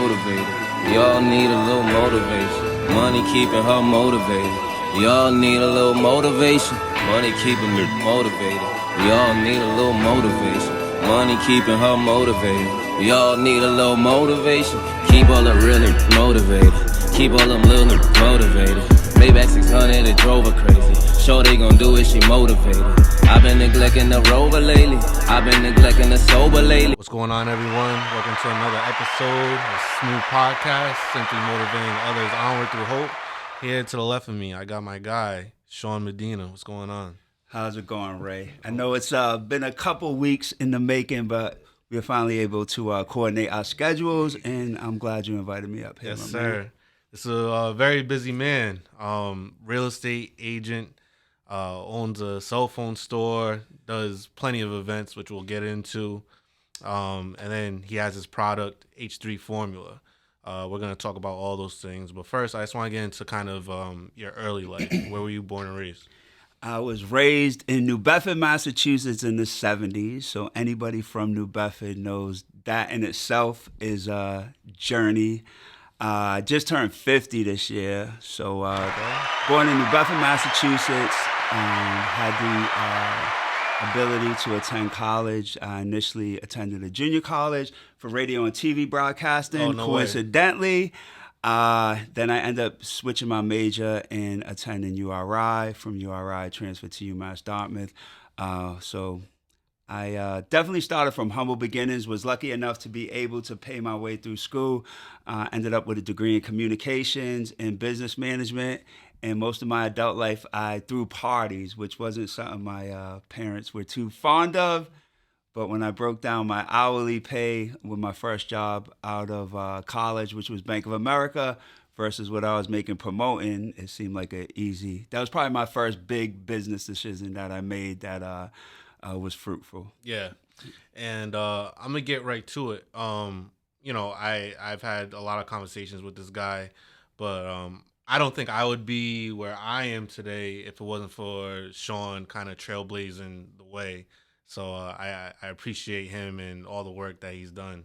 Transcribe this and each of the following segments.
motivated. We all need a little motivation. Money keeping her motivated. We all need a little motivation. Money keeping me motivated. We all need a little motivation. Money keeping her motivated. We all need a little motivation. Keep all the real motivated. Keep all them little motivated. Maybach 600, it drove her crazy. Sure they gon' do it, she motivated. I've been neglecting the rover lately. I've been neglecting the sober lately. What's going on, everyone? Welcome to another episode of Smooth Podcast, simply motivating others onward through hope. Here to the left of me, I got my guy, Shawn Medina. What's going on? How's it going, Ray? I know it's been a couple weeks in the making, but we were finally able to coordinate our schedules, and I'm glad you invited me up here. Yes, sir. Man. This is a very busy man. Real estate agent, owns a cell phone store, does plenty of events, which we'll get into. And then he has his product, H3 Formula. We're going to talk about all those things. But first, I just want to get into kind of your early life. Where were you born and raised? I was raised in New Bedford, Massachusetts in the 70s. So anybody from New Bedford knows that in itself is a journey. Just turned 50 this year. So born in New Bedford, Massachusetts, had the ability to attend college. I initially attended a junior college for radio and TV broadcasting. Oh, no coincidentally. Then I ended up switching my major and attending URI. From URI, I transferred to UMass Dartmouth. So I definitely started from humble beginnings, was lucky enough to be able to pay my way through school, ended up with a degree in communications and business management, and most of my adult life I threw parties, which wasn't something my parents were too fond of. But when I broke down my hourly pay with my first job out of college, which was Bank of America, versus what I was making promoting, it seemed like that was probably my first big business decision that I made that was fruitful. Yeah. And I'm going to get right to it. I've had a lot of conversations with this guy, but I don't think I would be where I am today if it wasn't for Shawn kind of trailblazing the way. So I appreciate him and all the work that he's done.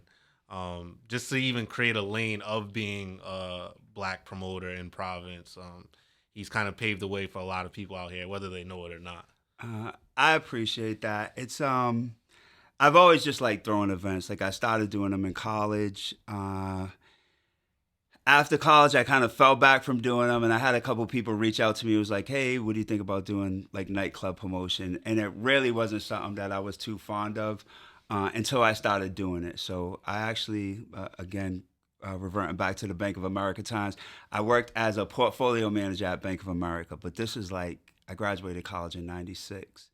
Just to even create a lane of being a black promoter in Providence. He's kind of paved the way for a lot of people out here, whether they know it or not. I appreciate that. It's I've always just liked throwing events. Like I started doing them in college. After college, I kind of fell back from doing them, and I had a couple people reach out to me. It was like, hey, what do you think about doing like nightclub promotion? And it really wasn't something that I was too fond of until I started doing it. So I actually, reverting back to the Bank of America times, I worked as a portfolio manager at Bank of America, but this is like, I graduated college in 96.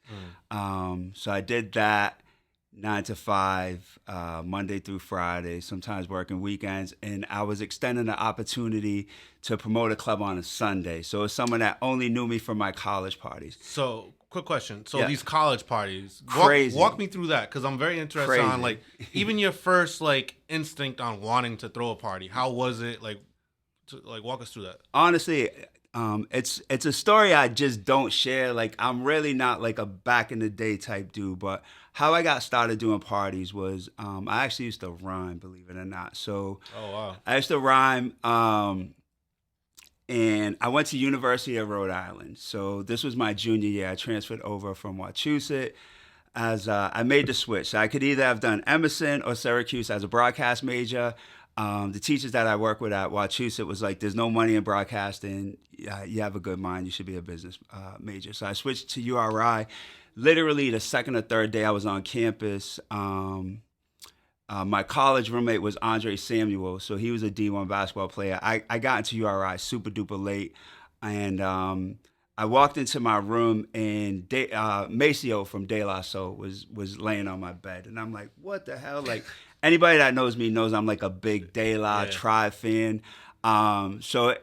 So I did that 9 to 5, Monday through Friday, sometimes working weekends. And I was extending the opportunity to promote a club on a Sunday. So it's someone that only knew me from my college parties. So quick question. So Yeah. these college parties, Crazy. Walk me through that. Cause I'm very interested on like, even your first like instinct on wanting to throw a party. How was it? Like walk us through that. Honestly, it's a story I just don't share. Like I'm really not like a back in the day type dude, but how I got started doing parties was I actually used to rhyme, believe it or not. So wow. I used to rhyme, and I went to University of Rhode Island. So this was my junior year. I transferred over from Wachusett as I made the switch. So I could either have done Emerson or Syracuse as a broadcast major. The teachers that I work with at Wachusett was like, there's no money in broadcasting. You have a good mind. You should be a business major. So I switched to URI. Literally the second or third day I was on campus, my college roommate was Andre Samuel. So he was a D1 basketball player. I got into URI super duper late. And I walked into my room and Maceo from De La Soul was laying on my bed. And I'm like, what the hell? Like, anybody that knows me knows I'm like a big De La Tribe fan. So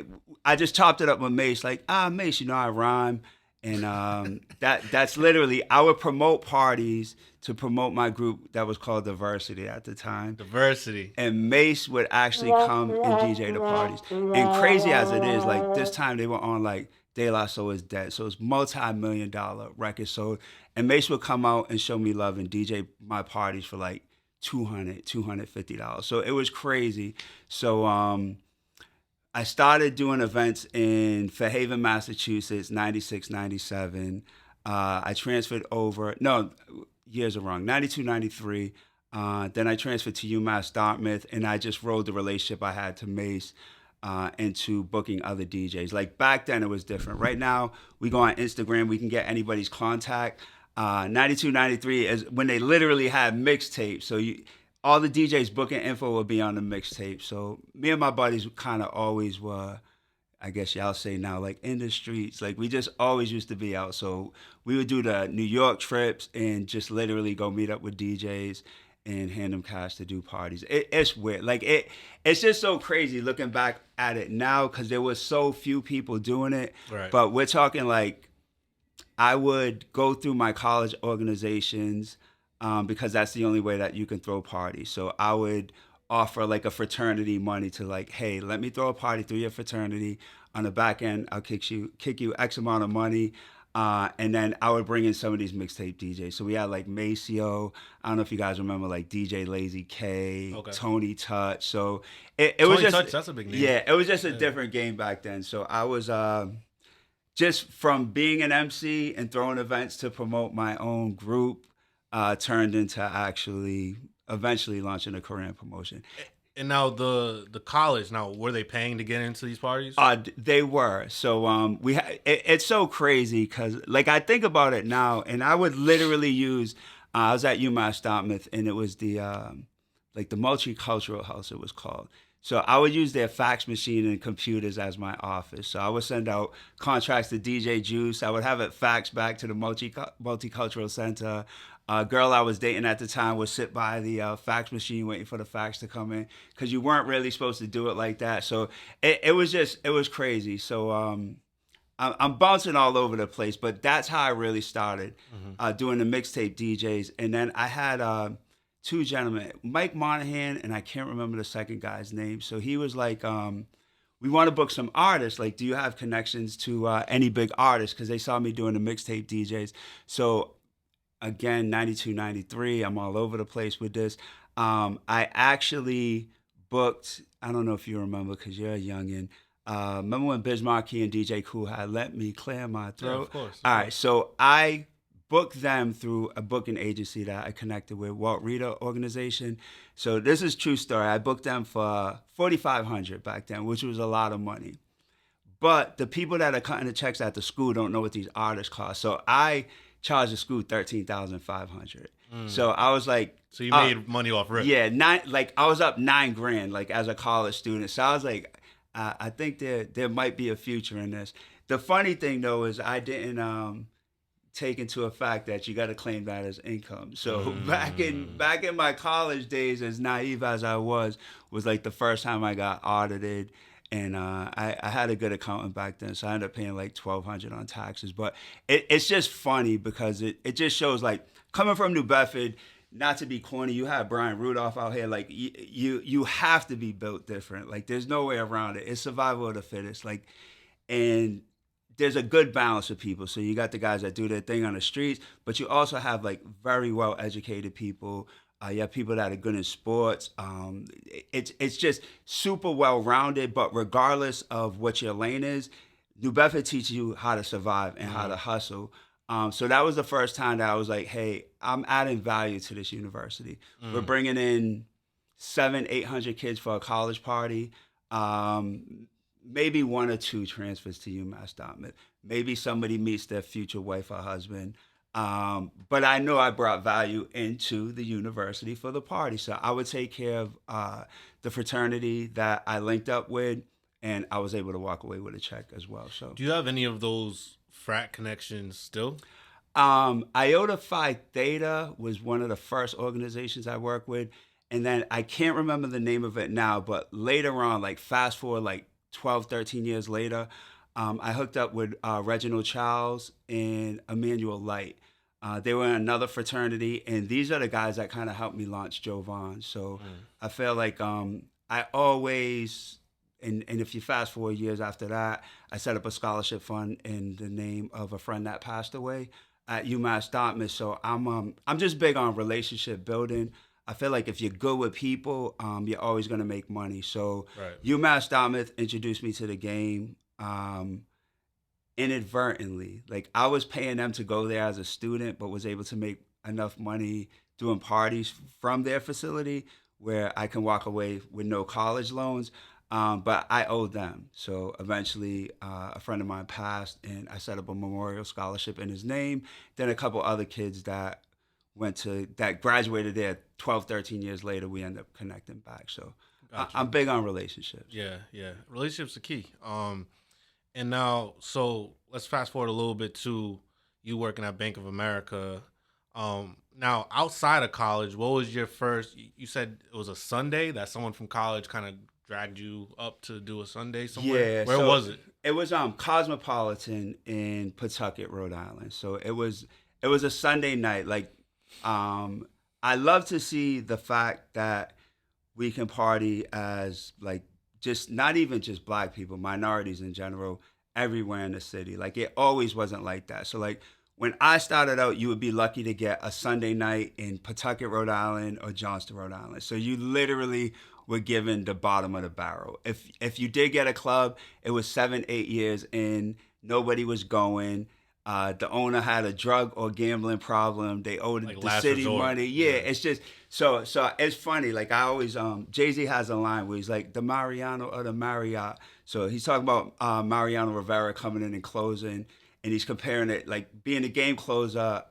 I just chopped it up with Mace, like, Mace, I rhyme. And that's literally, I would promote parties to promote my group that was called Diversity at the time. Diversity. And Mace would actually come and DJ the parties. And crazy as it is, like this time they were on like De La Soul is Dead. So it's multi-million-dollar record. So, and Mace would come out and show me love and DJ my parties for like $250. So it was crazy. So I started doing events in Fairhaven, Massachusetts, 96, 97. I transferred over, no, years are wrong, 92, 93. Then I transferred to UMass Dartmouth, and I just rolled the relationship I had to Mace into booking other DJs. Like back then, it was different. Right now, we go on Instagram, we can get anybody's contact. 92, 93 is when they literally had mixtapes. So all the DJs booking info will be on the mixtape. So me and my buddies kind of always were, I guess y'all say now, like in the streets. Like we just always used to be out. So we would do the New York trips and just literally go meet up with DJs and hand them cash to do parties. It's weird. Like it's just so crazy looking back at it now because there was so few people doing it. Right. But we're talking like I would go through my college organizations because that's the only way that you can throw parties. So I would offer like a fraternity money to like, hey, let me throw a party through your fraternity. On the back end, I'll kick you X amount of money. And then I would bring in some of these mixtape DJs. So we had like Maceo. I don't know if you guys remember like DJ Lazy K, Okay. Tony Touch. So it Tony was just Touch, that's a big name. Yeah, it was just a different game back then. So I was just from being an MC and throwing events to promote my own group turned into actually eventually launching a career in promotion. And now the college, now were they paying to get into these parties? They were. So it's so crazy because like I think about it now, and I would literally use. I was at UMass Dartmouth, and it was the like the multicultural house it was called. So I would use their fax machine and computers as my office. So I would send out contracts to DJ Juice. I would have it faxed back to the multicultural center. A girl I was dating at the time would sit by the fax machine waiting for the fax to come in because you weren't really supposed to do it like that. So it was crazy. So I'm bouncing all over the place, but that's how I really started doing the mixtape DJs. And then I had two gentlemen, Mike Monahan, and I can't remember the second guy's name. So he was like, we want to book some artists. Like, do you have connections to any big artists? Because they saw me doing the mixtape DJs. So again, 92, 93, I'm all over the place with this. I actually booked, I don't know if you remember because you're a youngin'. Remember when Biz Markie and DJ Cool had Let Me Clear My Throat? Yeah, of course. All right, so I booked them through a booking agency that I connected with, Walt Reader Organization. So this is true story. I booked them for $4,500 back then, which was a lot of money. But the people that are cutting the checks at the school don't know what these artists cost. So I charged the school $13,500. So I was like, so you made money off rip. Yeah, I was up $9,000 like as a college student. So I was like, I think there might be a future in this. The funny thing though is I didn't take into a fact that you got to claim that as income. So back in my college days, as naive as I was like the first time I got audited. And I had a good accountant back then, so I ended up paying like $1,200 on taxes. But it's just funny because it just shows like coming from New Bedford, not to be corny, you have Brian Rudolph out here. Like you have to be built different. Like there's no way around it. It's survival of the fittest. Like, and there's a good balance of people. So you got the guys that do their thing on the streets, but you also have like very well educated people. You have people that are good in sports. It's just super well-rounded, but regardless of what your lane is, New Bedford teaches you how to survive and how to hustle. So that was the first time that I was like, hey, I'm adding value to this university. We're bringing in 700-800 kids for a college party. Maybe one or two transfers to UMass Dartmouth. Maybe somebody meets their future wife or husband. But I know I brought value into the university for the party. So I would take care of the fraternity that I linked up with, and I was able to walk away with a check as well. So, do you have any of those frat connections still? Iota Phi Theta was one of the first organizations I worked with. And then I can't remember the name of it now, but later on, like fast forward like 12, 13 years later, I hooked up with Reginald Charles and Emmanuel Light. They were in another fraternity, and these are the guys that kind of helped me launch Jovan. So I feel like I always, and if you fast forward years after that, I set up a scholarship fund in the name of a friend that passed away at UMass Dartmouth. So I'm just big on relationship building. I feel like if you're good with people, you're always going to make money. So Right. UMass Dartmouth introduced me to the game inadvertently. Like I was paying them to go there as a student, but was able to make enough money doing parties from their facility where I can walk away with no college loans. But I owed them. So eventually, a friend of mine passed, and I set up a memorial scholarship in his name. Then a couple other kids that graduated there 12, 13 years later, we end up connecting back. So Gotcha. I'm big on relationships. Yeah, yeah. Relationships are key. And now, so let's fast forward a little bit to you working at Bank of America. Now outside of college, what was your first? You said it was a Sunday that someone from college kind of dragged you up to do a Sunday somewhere. Yeah. Where so was it? It was Cosmopolitan in Pawtucket, Rhode Island. So it was a Sunday night. Like I love to see the fact that we can party as like just not even just black people, minorities in general, everywhere in the city. Like it always wasn't like that. So like when I started out, you would be lucky to get a Sunday night in Pawtucket, Rhode Island or Johnston, Rhode Island. So you literally were given the bottom of the barrel. If you did get a club, it was 7, 8 years in, nobody was going. The owner had a drug or gambling problem. They owed Like the last city resort. money. Yeah, it's just so it's funny. Like I always Jay-Z has a line where he's like the Mariano or the Marriott. So he's talking about Mariano Rivera coming in and closing, and he's comparing it like being a game closer.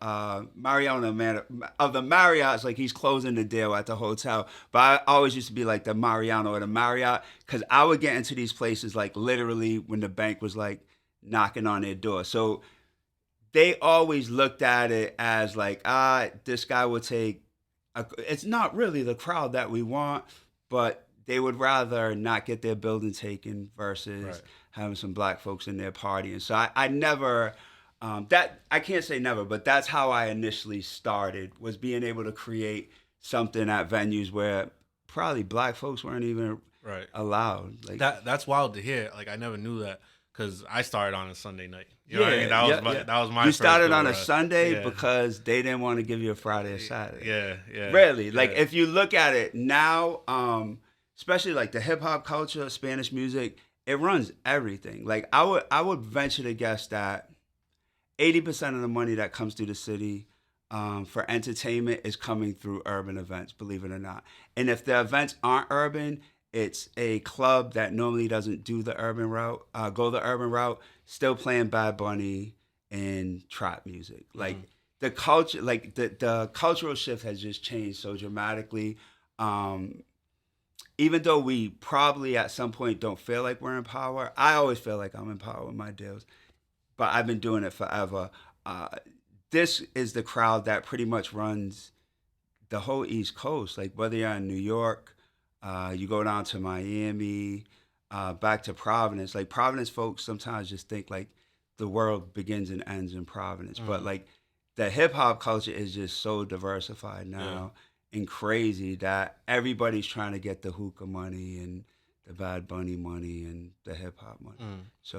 Mariano man of the Marriott's like he's closing the deal at the hotel. But I always used to be like the Mariano or the Marriott because I would get into these places like literally when the bank was like knocking on their door. So they always looked at it as like, this guy would take. It's not really the crowd that we want, but they would rather not get their building taken versus Right. having some black folks in their party. And so I never, I can't say never, but that's how I initially started, was being able to create something at venues where probably black folks weren't even Right. allowed. Like That's wild to hear. Like I never knew that because I started on a Sunday night. You know what I mean? That was my. You first started on a go-around. Sunday Yeah. because they didn't want to give you a Friday or Saturday. Yeah. Really, like yeah. if you look at it now, especially like the hip hop culture, Spanish music, it runs everything. Like I would venture to guess that 80% of the money that comes through the city for entertainment is coming through urban events, believe it or not. And if the events aren't urban, it's a club that normally doesn't do the urban route, go the urban route, still playing Bad Bunny and trap music. Like the culture, like the cultural shift has just changed so dramatically. Even though we probably at some point don't feel like we're in power, I always feel like I'm in power with my deals. But I've been doing it forever. This is the crowd that pretty much runs the whole East Coast. Like whether you're in New York, you go down to Miami, back to Providence. Like Providence folks sometimes just think like the world begins and ends in Providence. But like the hip hop culture is just so diversified now and crazy that everybody's trying to get the hookah money and the Bad Bunny money and the hip hop money. So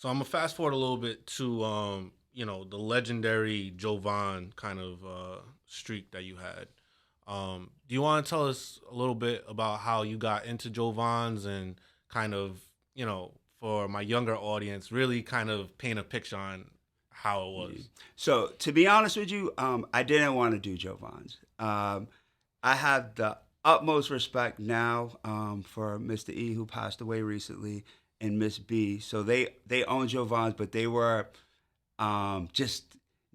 I'm gonna fast forward a little bit to the legendary Jovan kind of streak that you had. Do you want to tell us a little bit about how you got into Jovan's and kind of, for my younger audience, really kind of paint a picture on how it was? So to be honest with you, I didn't want to do Jovan's. I have the utmost respect now for Mr. E, who passed away recently, and Miss B. So they own Jovan's, but they were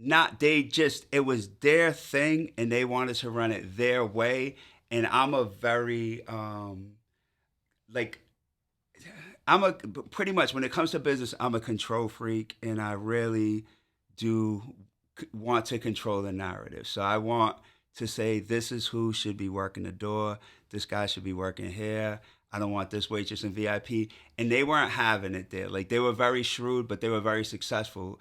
it was their thing and they wanted to run it their way. And I'm a very pretty much when it comes to business, I'm a control freak, and I really do want to control the narrative. So I want to say this is who should be working the door, this guy should be working here, I don't want this waitress in VIP. And they weren't having it there. Like they were very shrewd, but they were very successful.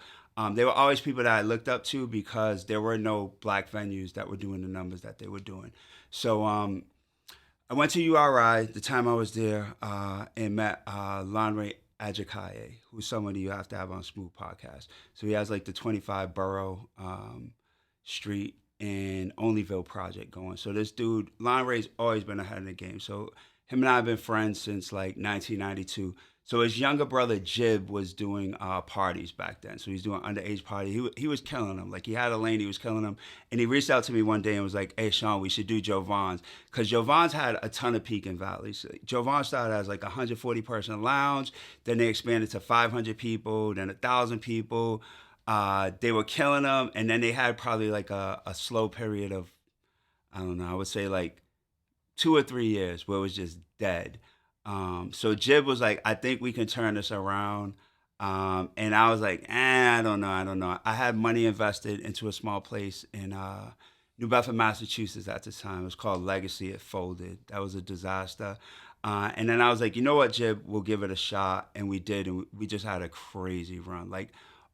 They were always people that I looked up to because there were no black venues that were doing the numbers that they were doing. So I went to URI the time I was there and met Lanre Ajakaye, who's somebody you have to have on Smooth Podcast. So he has like the 25 borough street and Onlyville project going. So this dude, Lon Ray's always been ahead of the game. So him and I have been friends since like 1992. So his younger brother Jib was doing parties back then. So he's doing underage party. He was killing them. Like he had a lane, he was killing them. And he reached out to me one day and was like, "Hey Shawn, we should do Jovan's," because Jovan's had a ton of peak and valleys. Jovan started as like a 140 person lounge. Then they expanded to 500 people, then 1,000 people. They were killing them, and then they had probably like a slow period of, I don't know, I would say like 2 or 3 years where it was just dead. So Jib was like, "I think we can turn this around." And I was like, I don't know. I had money invested into a small place in New Bedford, Massachusetts at the time. It was called Legacy. It folded. That was a disaster. And then I was like, you know what, Jib, we'll give it a shot. And we did. And we just had a crazy run. Like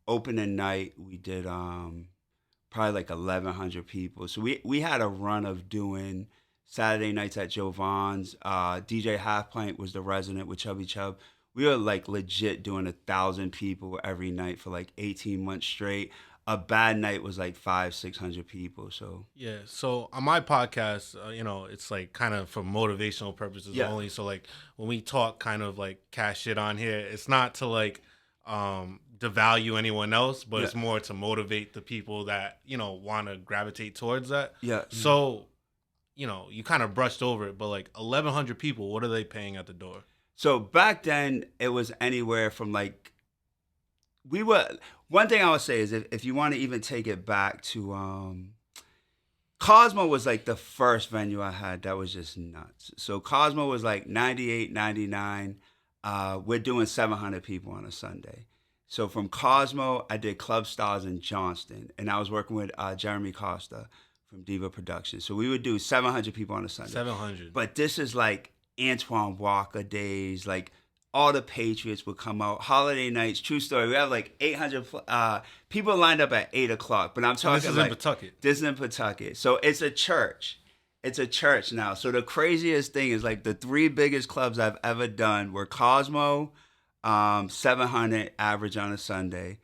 opening night, we did probably like 1,100 people. So we had a run of doing Saturday nights at Jovan's. DJ Half Pint was the resident with Chubby Chub. We were like legit doing 1,000 people every night for like 18 months straight. A bad night was like 500-600 people. So yeah. So on my podcast, it's like kind of for motivational purposes only. So like when we talk kind of like cash shit on here, it's not to like devalue anyone else, but it's more to motivate the people that want to gravitate towards that. Yeah. So you kind of brushed over it, but like 1,100 people, what are they paying at the door? So back then, it was anywhere from like, one thing I would say is if you want to even take it back to, Cosmo was like the first venue I had that was just nuts. So Cosmo was like 98, 99. We're doing 700 people on a Sunday. So from Cosmo, I did Club Stars in Johnston, and I was working with Jeremy Costa from Diva Productions. So we would do 700 people on a Sunday. 700. But this is like Antoine Walker days. Like all the Patriots would come out. Holiday nights, true story. We have like 800 people lined up at 8 o'clock. But I'm talking this is like in Pawtucket. This is in Pawtucket. So it's a church. It's a church now. So the craziest thing is like the 3 biggest clubs I've ever done were Cosmo, 700 average on a Sunday.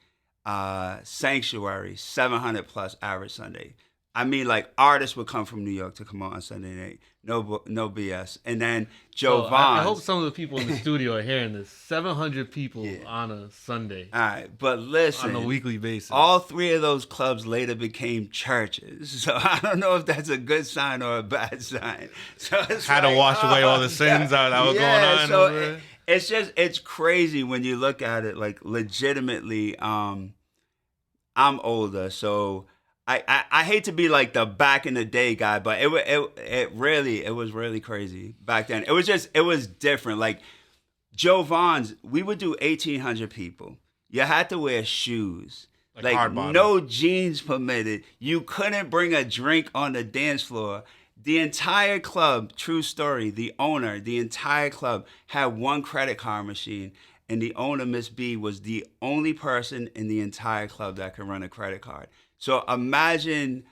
Sanctuary, 700 plus average Sunday. I mean, like artists would come from New York to come out on Sunday night. No BS. And then Jovan. I hope some of the people in the studio are hearing this. 700 people on a Sunday. All right, but listen. On a weekly basis. All 3 of those clubs later became churches. So I don't know if that's a good sign or a bad sign. So it's had to wash away all the sins that were going on. So it's crazy when you look at it. Like legitimately, I'm older, so I hate to be like the back in the day guy, but it was really crazy back then. It was different. Like Jovan's, we would do 1,800 people. You had to wear shoes. Like no jeans permitted. You couldn't bring a drink on the dance floor. The entire club, true story, the owner, the entire club had one credit card machine, and the owner, Miss B, was the only person in the entire club that could run a credit card. So imagine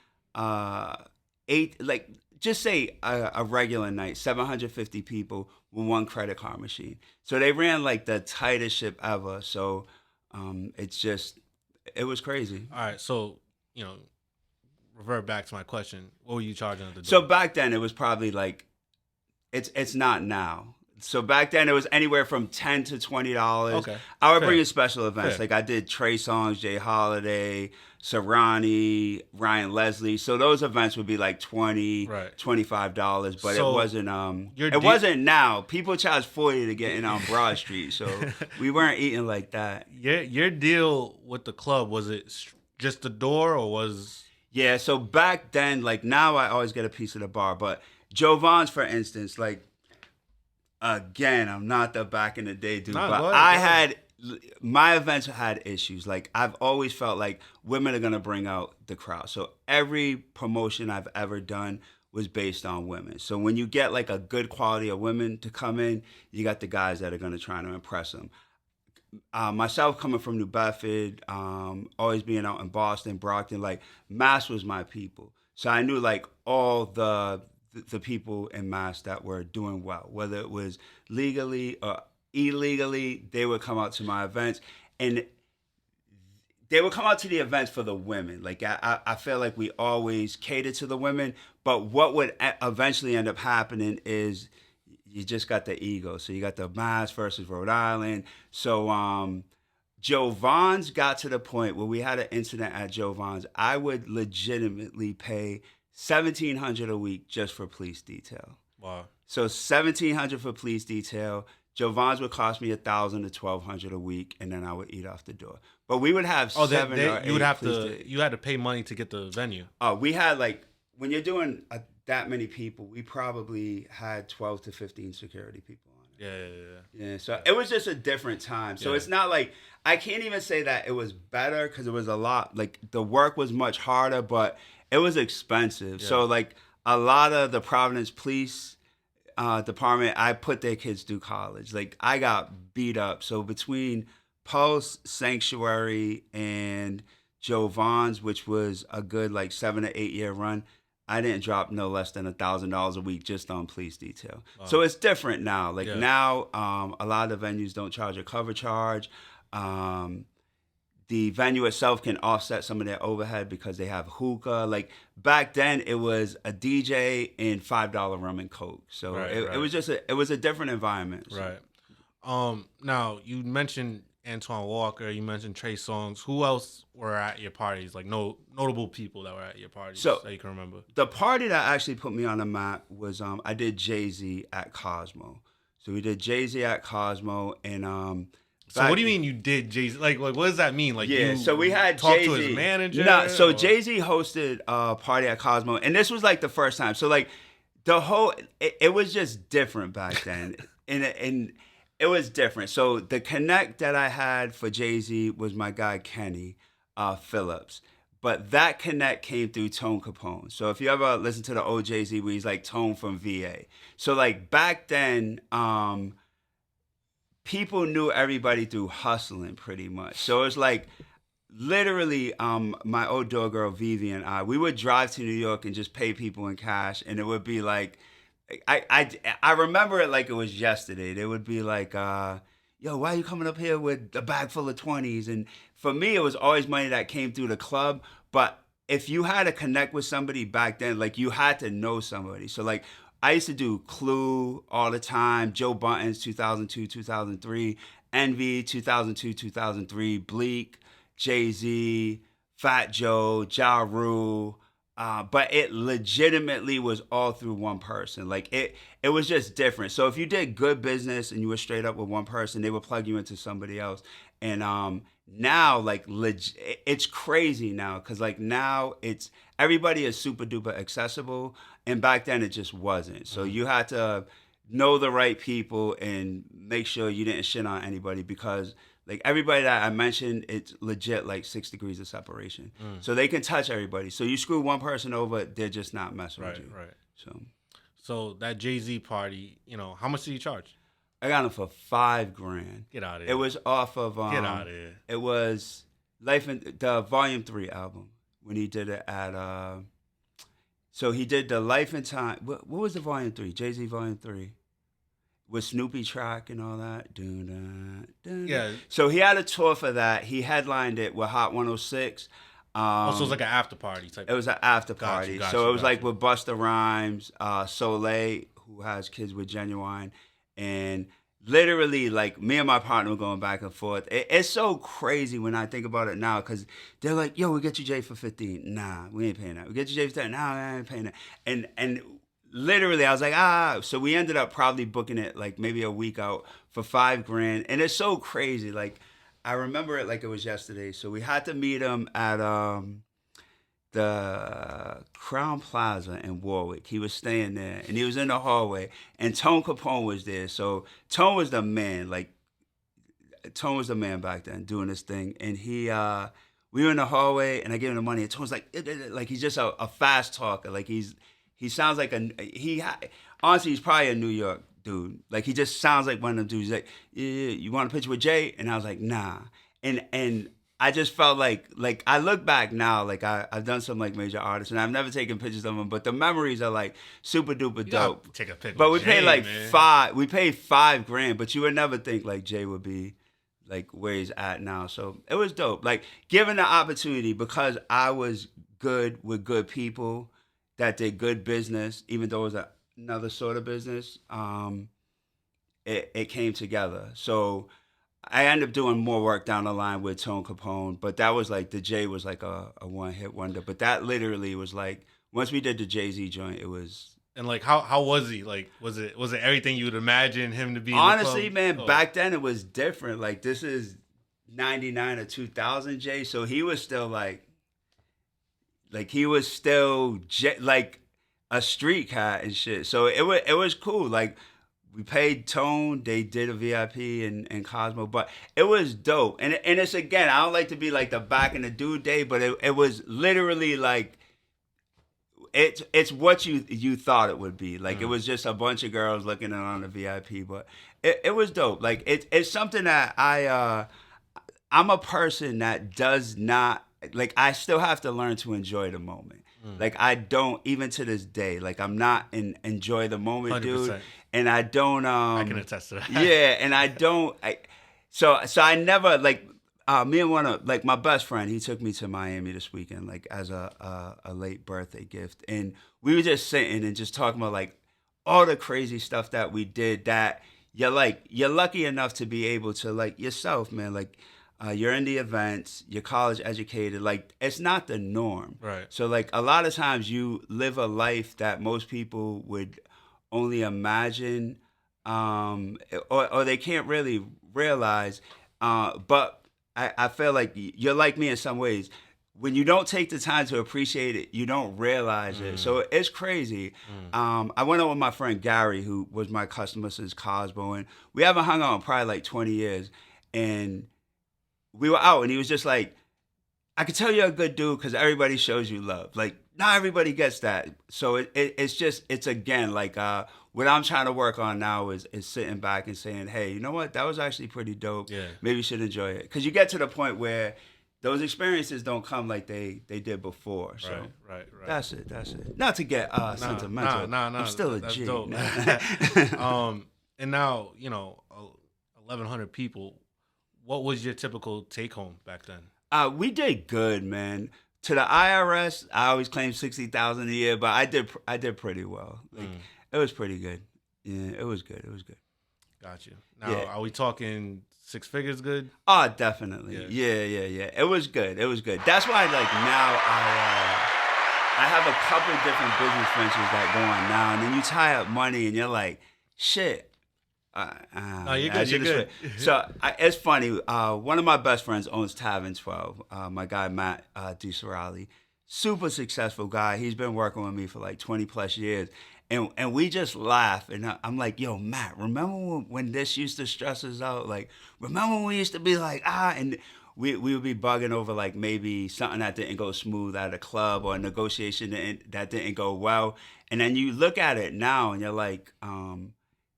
just say a regular night, 750 people with one credit card machine. So they ran like the tightest ship ever. So it was crazy. All right, so revert back to my question. What were you charging at the door? So back then it was probably like, it's not now. So back then it was anywhere from $10 to $20. Okay. I would bring in special events. Like I did Trey Songz, Jay Holiday, Serrani, Ryan Leslie. So those events would be like $20, $25, but so it wasn't now. People charge $40 to get in on Broad Street. So we weren't eating like that. Your deal with the club, was it just the door or was... Yeah, so back then, like now I always get a piece of the bar, but Jovan's, for instance, like, again, I'm not the back in the day dude, but my events had issues. Like I've always felt like women are going to bring out the crowd. So every promotion I've ever done was based on women. So when you get like a good quality of women to come in, you got the guys that are going to try to impress them. Myself coming from New Bedford, always being out in Boston, Brockton, like Mass was my people. So I knew like all the people in Mass that were doing well, whether it was legally or illegally, they would come out to my events. And they would come out to the events for the women. Like I feel like we always cater to the women, but what would eventually end up happening is you just got the ego. So you got the Mass versus Rhode Island. So Jovan's got to the point where we had an incident at Jovan's. I would legitimately pay $1,700 a week just for police detail. Wow. So $1,700 for police detail. Jovan's would cost me $1,000 to $1,200 a week, and then I would eat off the door. But we would have seven or eight. You had to pay money to get the venue. We had like when you're doing that many people, we probably had 12 to 15 security people on it. Yeah. So it was just a different time. So it's not like I can't even say that it was better because it was a lot. Like the work was much harder, but it was expensive. Yeah. So like a lot of the Providence Police Department, I put their kids through college. Like I got beat up. So between Post, Sanctuary, and Jovan's, which was a good like 7 to 8 year run, I didn't drop no less than $1,000 a week just on police detail. Wow. So it's different now. Like now, a lot of the venues don't charge a cover charge. The venue itself can offset some of their overhead because they have hookah. Like back then, it was a DJ and $5 rum and coke. So it was just it was a different environment. So. Right. Now you mentioned Antoine Walker. You mentioned Trey Songz. Who else were at your parties? Like notable people that were at your parties that you can remember. The party that actually put me on the map was I did Jay-Z at Cosmo. So we did Jay-Z at Cosmo and. So what do you mean you did Jay-Z? Like what does that mean? Like so we had talked to his manager? No, so Jay-Z hosted a party at Cosmo, and this was like the first time. So like the whole, it was just different back then, and it was different. So the connect that I had for Jay-Z was my guy Kenny Phillips, but that connect came through Tone Capone. So if you ever listen to the old Jay-Z, where he's like Tone from VA. So like back then. People knew everybody through hustling pretty much. So it's like literally my old dog girl Vivi and we would drive to New York and just pay people in cash, and it would be like I remember it like it was yesterday. They would be like, yo, why are you coming up here with a bag full of 20s? And for me, it was always money that came through the club. But if you had to connect with somebody back then, like you had to know somebody. So like I used to do Clue all the time, Joe Buttons 2002, 2003, Envy 2002, 2003, Bleak, Jay-Z, Fat Joe, Ja Rule. But it legitimately was all through one person. Like it was just different. So if you did good business and you were straight up with one person, they would plug you into somebody else. And now, like, it's crazy now because like now it's everybody is super duper accessible, and back then it just wasn't. So you had to know the right people and make sure you didn't shit on anybody because like everybody that I mentioned, it's legit like 6 degrees of separation. So they can touch everybody. So you screw one person over, they're just not messing with you. Right. So that Jay-Z party, how much did you charge? I got him for $5,000. Get out of here. It was off of Get out of here. It was the Volume 3 album when he did it at so he did the Life and Time. What was the Volume 3? Jay-Z Volume 3. With Snoopy track and all that. Dun, dun. Yeah. So he had a tour for that. He headlined it with Hot 106. So it was like an after party type. It was an after party. So it was like with Busta Rhymes, Soleil, who has kids with Genuine, and literally like me and my partner were going back and forth. It's so crazy when I think about it now because they're like, yo, we get you Jay for 15. Nah, we ain't paying that. We get you Jay for 10. Nah, we ain't paying that. And literally, I was like, So we ended up probably booking it like maybe a week out for $5,000. And it's so crazy. Like, I remember it like it was yesterday. So we had to meet him at the Crown Plaza in Warwick. He was staying there, and he was in the hallway. And Tone Capone was there. So Tone was the man. Like, Tone was the man back then doing this thing. And we were in the hallway, and I gave him the money. And Tone's like he's just a fast talker. Like, he sounds like honestly, he's probably a New York dude. Like, he just sounds like one of them dudes. He's like, yeah, you want a picture with Jay? And I was like, nah. And I just felt like I look back now, like I've done some like major artists, and I've never taken pictures of them, but the memories are like super duper dope. Take a picture. But we paid like $5,000, but you would never think like Jay would be like where he's at now. So it was dope. Like given the opportunity, because I was good with good people that did good business, even though it was another sort of business. It came together. So I ended up doing more work down the line with Tone Capone, but that was like the J was like a one hit wonder. But that literally was like once we did the Jay-Z joint, it was. And like, how was he? Like, was it everything you would imagine him to be? Honestly, in the club? man, back then it was different. Like this is 99 or 2000 Jay, so he was still like he was still like a street cat and shit. So it was cool. Like we paid Tone, they did a VIP and Cosmo, but it was dope. And it's again, I don't like to be like the back in the dude day, but it was literally like it's what you thought it would be. Like it was just a bunch of girls looking on the VIP, but it was dope. Like it's something that I'm a person that does not like. I still have to learn to enjoy the moment. Like I don't even to this day. Like I'm not an enjoy the moment 100%. dude, and I don't. I can attest to that. Yeah, and I don't. So I never like. Me and one of like my best friend, he took me to Miami this weekend, like as a late birthday gift, and we were just sitting and just talking about like all the crazy stuff that we did. That you're lucky enough to be able to like yourself, man. Like you're in the events, you're college educated. Like it's not the norm, Right. So like a lot of times you live a life that most people would only imagine, or they can't really realize, but. I feel like you're like me in some ways. When you don't take the time to appreciate it, you don't realize it. So it's crazy. I went out with my friend Gary, who was my customer since Cosmo, and we haven't hung out in probably like 20 years. And we were out, and he was just like, I can tell you're a good dude because everybody shows you love. Like, not everybody gets that. So it's again, like what I'm trying to work on now is sitting back and saying, hey, you know what? That was actually pretty dope. Yeah. Maybe you should enjoy it. Because you get to the point where those experiences don't come like they did before. So Right. that's it. Not to get sentimental. No. I'm still a that's G. dope. And now, 1,100 people. What was your typical take home back then? We did good, man. To the IRS, I always claim 60,000 a year, but I did pretty well. Like it was pretty good. Yeah, it was good. Got you. Now, Are we talking six figures good? Oh, definitely. Yeah. It was good. That's why, like, now I have a couple different business ventures that go on now, and then you tie up money, and you're like, shit. You're good. You're good. So it's funny. One of my best friends owns Tavern 12. My guy Matt DeSorali, super successful guy. He's been working with me for like 20 plus years, and we just laugh. And I'm like, yo, Matt, remember when this used to stress us out? Like, remember when we used to be like, and we would be bugging over like maybe something that didn't go smooth at a club or a negotiation that didn't go well. And then you look at it now, and you're like,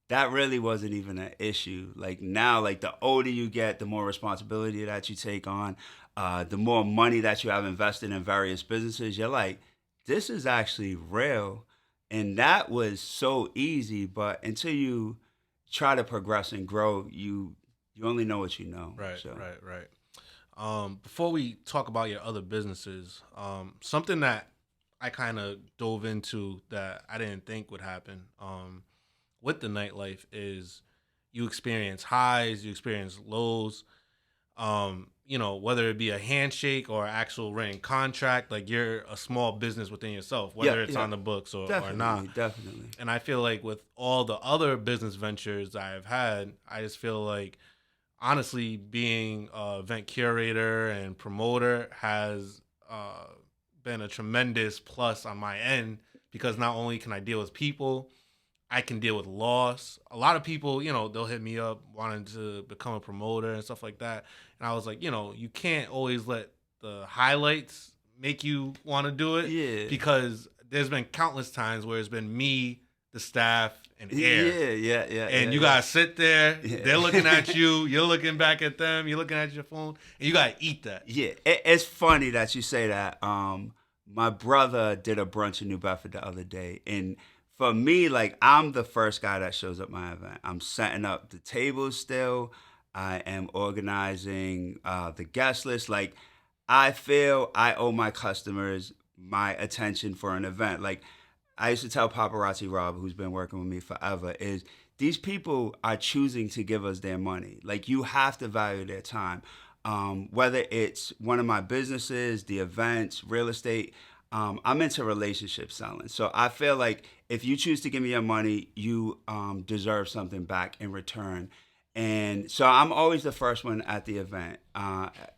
that really wasn't even an issue. Like now, like the older you get, the more responsibility that you take on, the more money that you have invested in various businesses. You're like, this is actually real. And that was so easy. But until you try to progress and grow, you only know what you know. Right, so. right. Before we talk about your other businesses, something that I kind of dove into that I didn't think would happen, with the nightlife is you experience highs, you experience lows, whether it be a handshake or actual written contract, like you're a small business within yourself, whether it's on the books or not. Definitely. And I feel like with all the other business ventures I've had, I just feel like, honestly, being a event curator and promoter has been a tremendous plus on my end, because not only can I deal with people, I can deal with loss. A lot of people, they'll hit me up wanting to become a promoter and stuff like that. And I was like, you can't always let the highlights make you want to do it. Yeah. Because there's been countless times where it's been me, the staff, and air. Yeah. And you got to sit there. Yeah. They're looking at you. You're looking back at them. You're looking at your phone. And you got to eat that. Yeah. It's funny that you say that. My brother did a brunch in New Bedford the other day. And for me, like, I'm the first guy that shows up my event. I'm setting up the tables still. I am organizing the guest list. Like, I feel I owe my customers my attention for an event. Like, I used to tell Paparazzi Rob, who's been working with me forever, is these people are choosing to give us their money. Like, you have to value their time. Whether it's one of my businesses, the events, real estate, I'm into relationship selling. So I feel like if you choose to give me your money, you deserve something back in return. And so I'm always the first one at the event.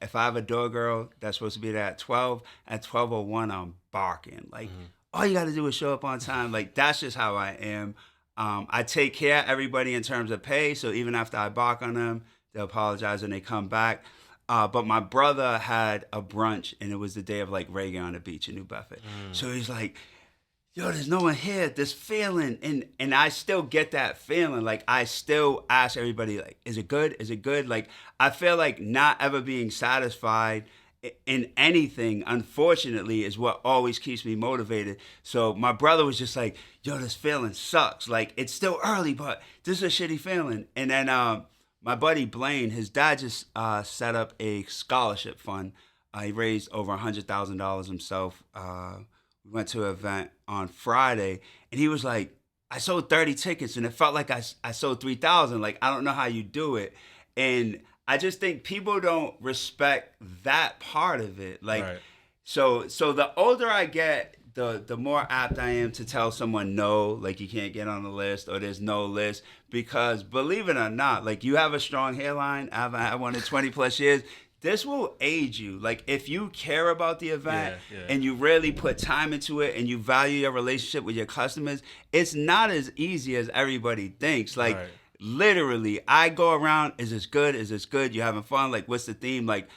If I have a door girl that's supposed to be there at 12, at 12:01, I'm barking. Like, all you got to do is show up on time. Like, that's just how I am. I take care of everybody in terms of pay. So even after I bark on them, they'll apologize when they come back. But my brother had a brunch, and it was the day of like reggae on the beach in New Bedford. So he's like, yo, there's no one here. This feeling, and I still get that feeling. Like, I still ask everybody, like, is it good? Is it good? Like, I feel like not ever being satisfied in anything, unfortunately, is what always keeps me motivated. So my brother was just like, yo, this feeling sucks. Like, it's still early, but this is a shitty feeling. And then my buddy Blaine, his dad just set up a scholarship fund. He raised over $100,000 himself. We went to an event on Friday, and he was like, I sold 30 tickets, and it felt like I sold 3,000. Like, I don't know how you do it. And I just think people don't respect that part of it. Like, Right. so the older I get, the more apt I am to tell someone no, like, you can't get on the list, or there's no list. Because believe it or not, like, you have a strong hairline. I've had one in 20 plus years. This will aid you. Like, if you care about the event and you really put time into it and you value your relationship with your customers, it's not as easy as everybody thinks. Like, Right. literally, I go around, is this good? Is this good? You having fun? Like, what's the theme? Like,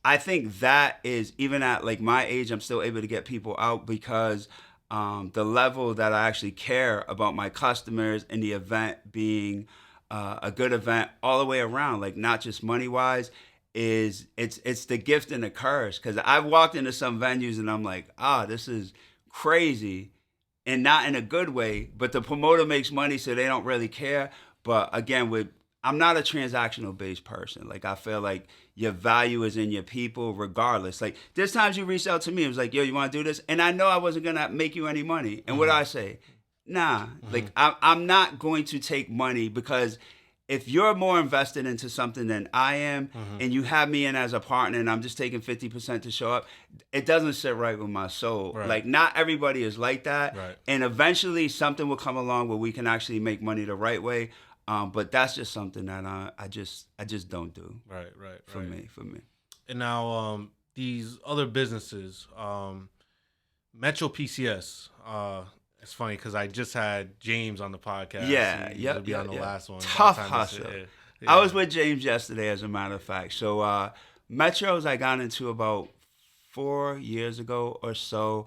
I think that is, even at like my age, I'm still able to get people out because the level that I actually care about my customers and the event being a good event all the way around, like, not just money wise, is it's the gift and the curse. Because I've walked into some venues and I'm like, this is crazy, and not in a good way. But the promoter makes money, so they don't really care. But again, I'm not a transactional based person. Like, I feel like your value is in your people regardless. Like, there's times you reached out to me, it was like, yo, you want to do this? And I know I wasn't going to make you any money. And what I say? Nah, like, I'm not going to take money, because if you're more invested into something than I am, and you have me in as a partner and I'm just taking 50% to show up, it doesn't sit right with my soul. Right. Like, not everybody is like that. Right. And eventually something will come along where we can actually make money the right way. But that's just something that I just don't do. Right. For me. And now these other businesses, Metro PCS. It's funny because I just had James on the podcast. Yeah, He'll be on the last one. Tough by the time hustle. this- I was with James yesterday, as a matter of fact. So Metros I got into about 4 years ago or so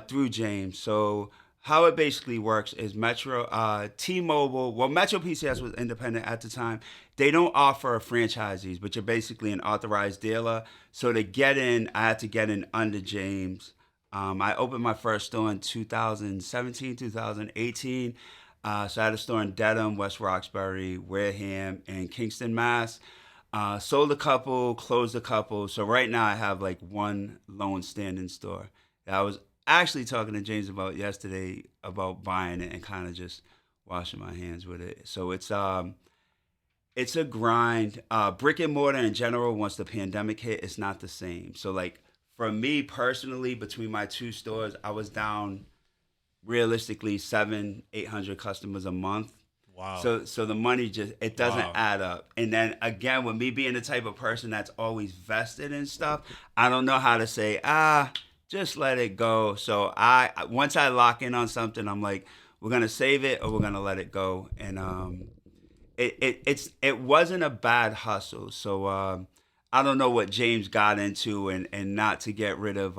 through James. So how it basically works is T-Mobile, well, Metro PCS was independent at the time. They don't offer franchisees, but you're basically an authorized dealer. So to get in, I had to get in under James. I opened my first store in 2017, 2018. So I had a store in Dedham, West Roxbury, Wareham, and Kingston, Mass. Sold a couple, closed a couple. So right now I have like one lone standing store that I was actually talking to James about yesterday, about buying it and kind of just washing my hands with it. So it's a grind. Brick and mortar in general, once the pandemic hit, it's not the same. So like, for me personally, between my two stores, I was down realistically 700-800 customers a month. Wow. So the money just, it doesn't Wow. add up. And then again, with me being the type of person that's always vested in stuff, I don't know how to say, just let it go. So once I lock in on something, I'm like, we're gonna save it or we're gonna let it go. And it wasn't a bad hustle. So I don't know what James got into, and not to get rid of,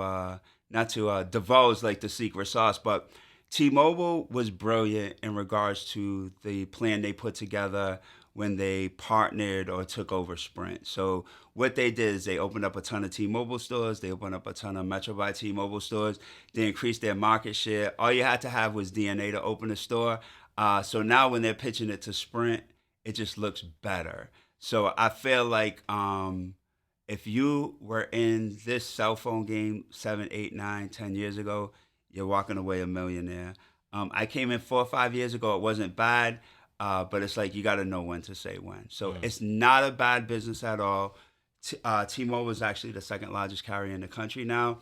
not to divulge like the secret sauce, but T-Mobile was brilliant in regards to the plan they put together when they partnered or took over Sprint. So what they did is they opened up a ton of T-Mobile stores. They opened up a ton of Metro by T-Mobile stores. They increased their market share. All you had to have was DNA to open a store. So now when they're pitching it to Sprint, it just looks better. So I feel like if you were in this cell phone game 7, 8, 9, 10 years ago, you're walking away a millionaire. I came in 4 or 5 years ago. It wasn't bad, but it's like you got to know when to say when. So it's not a bad business at all. T-Mobile is actually the second largest carrier in the country now.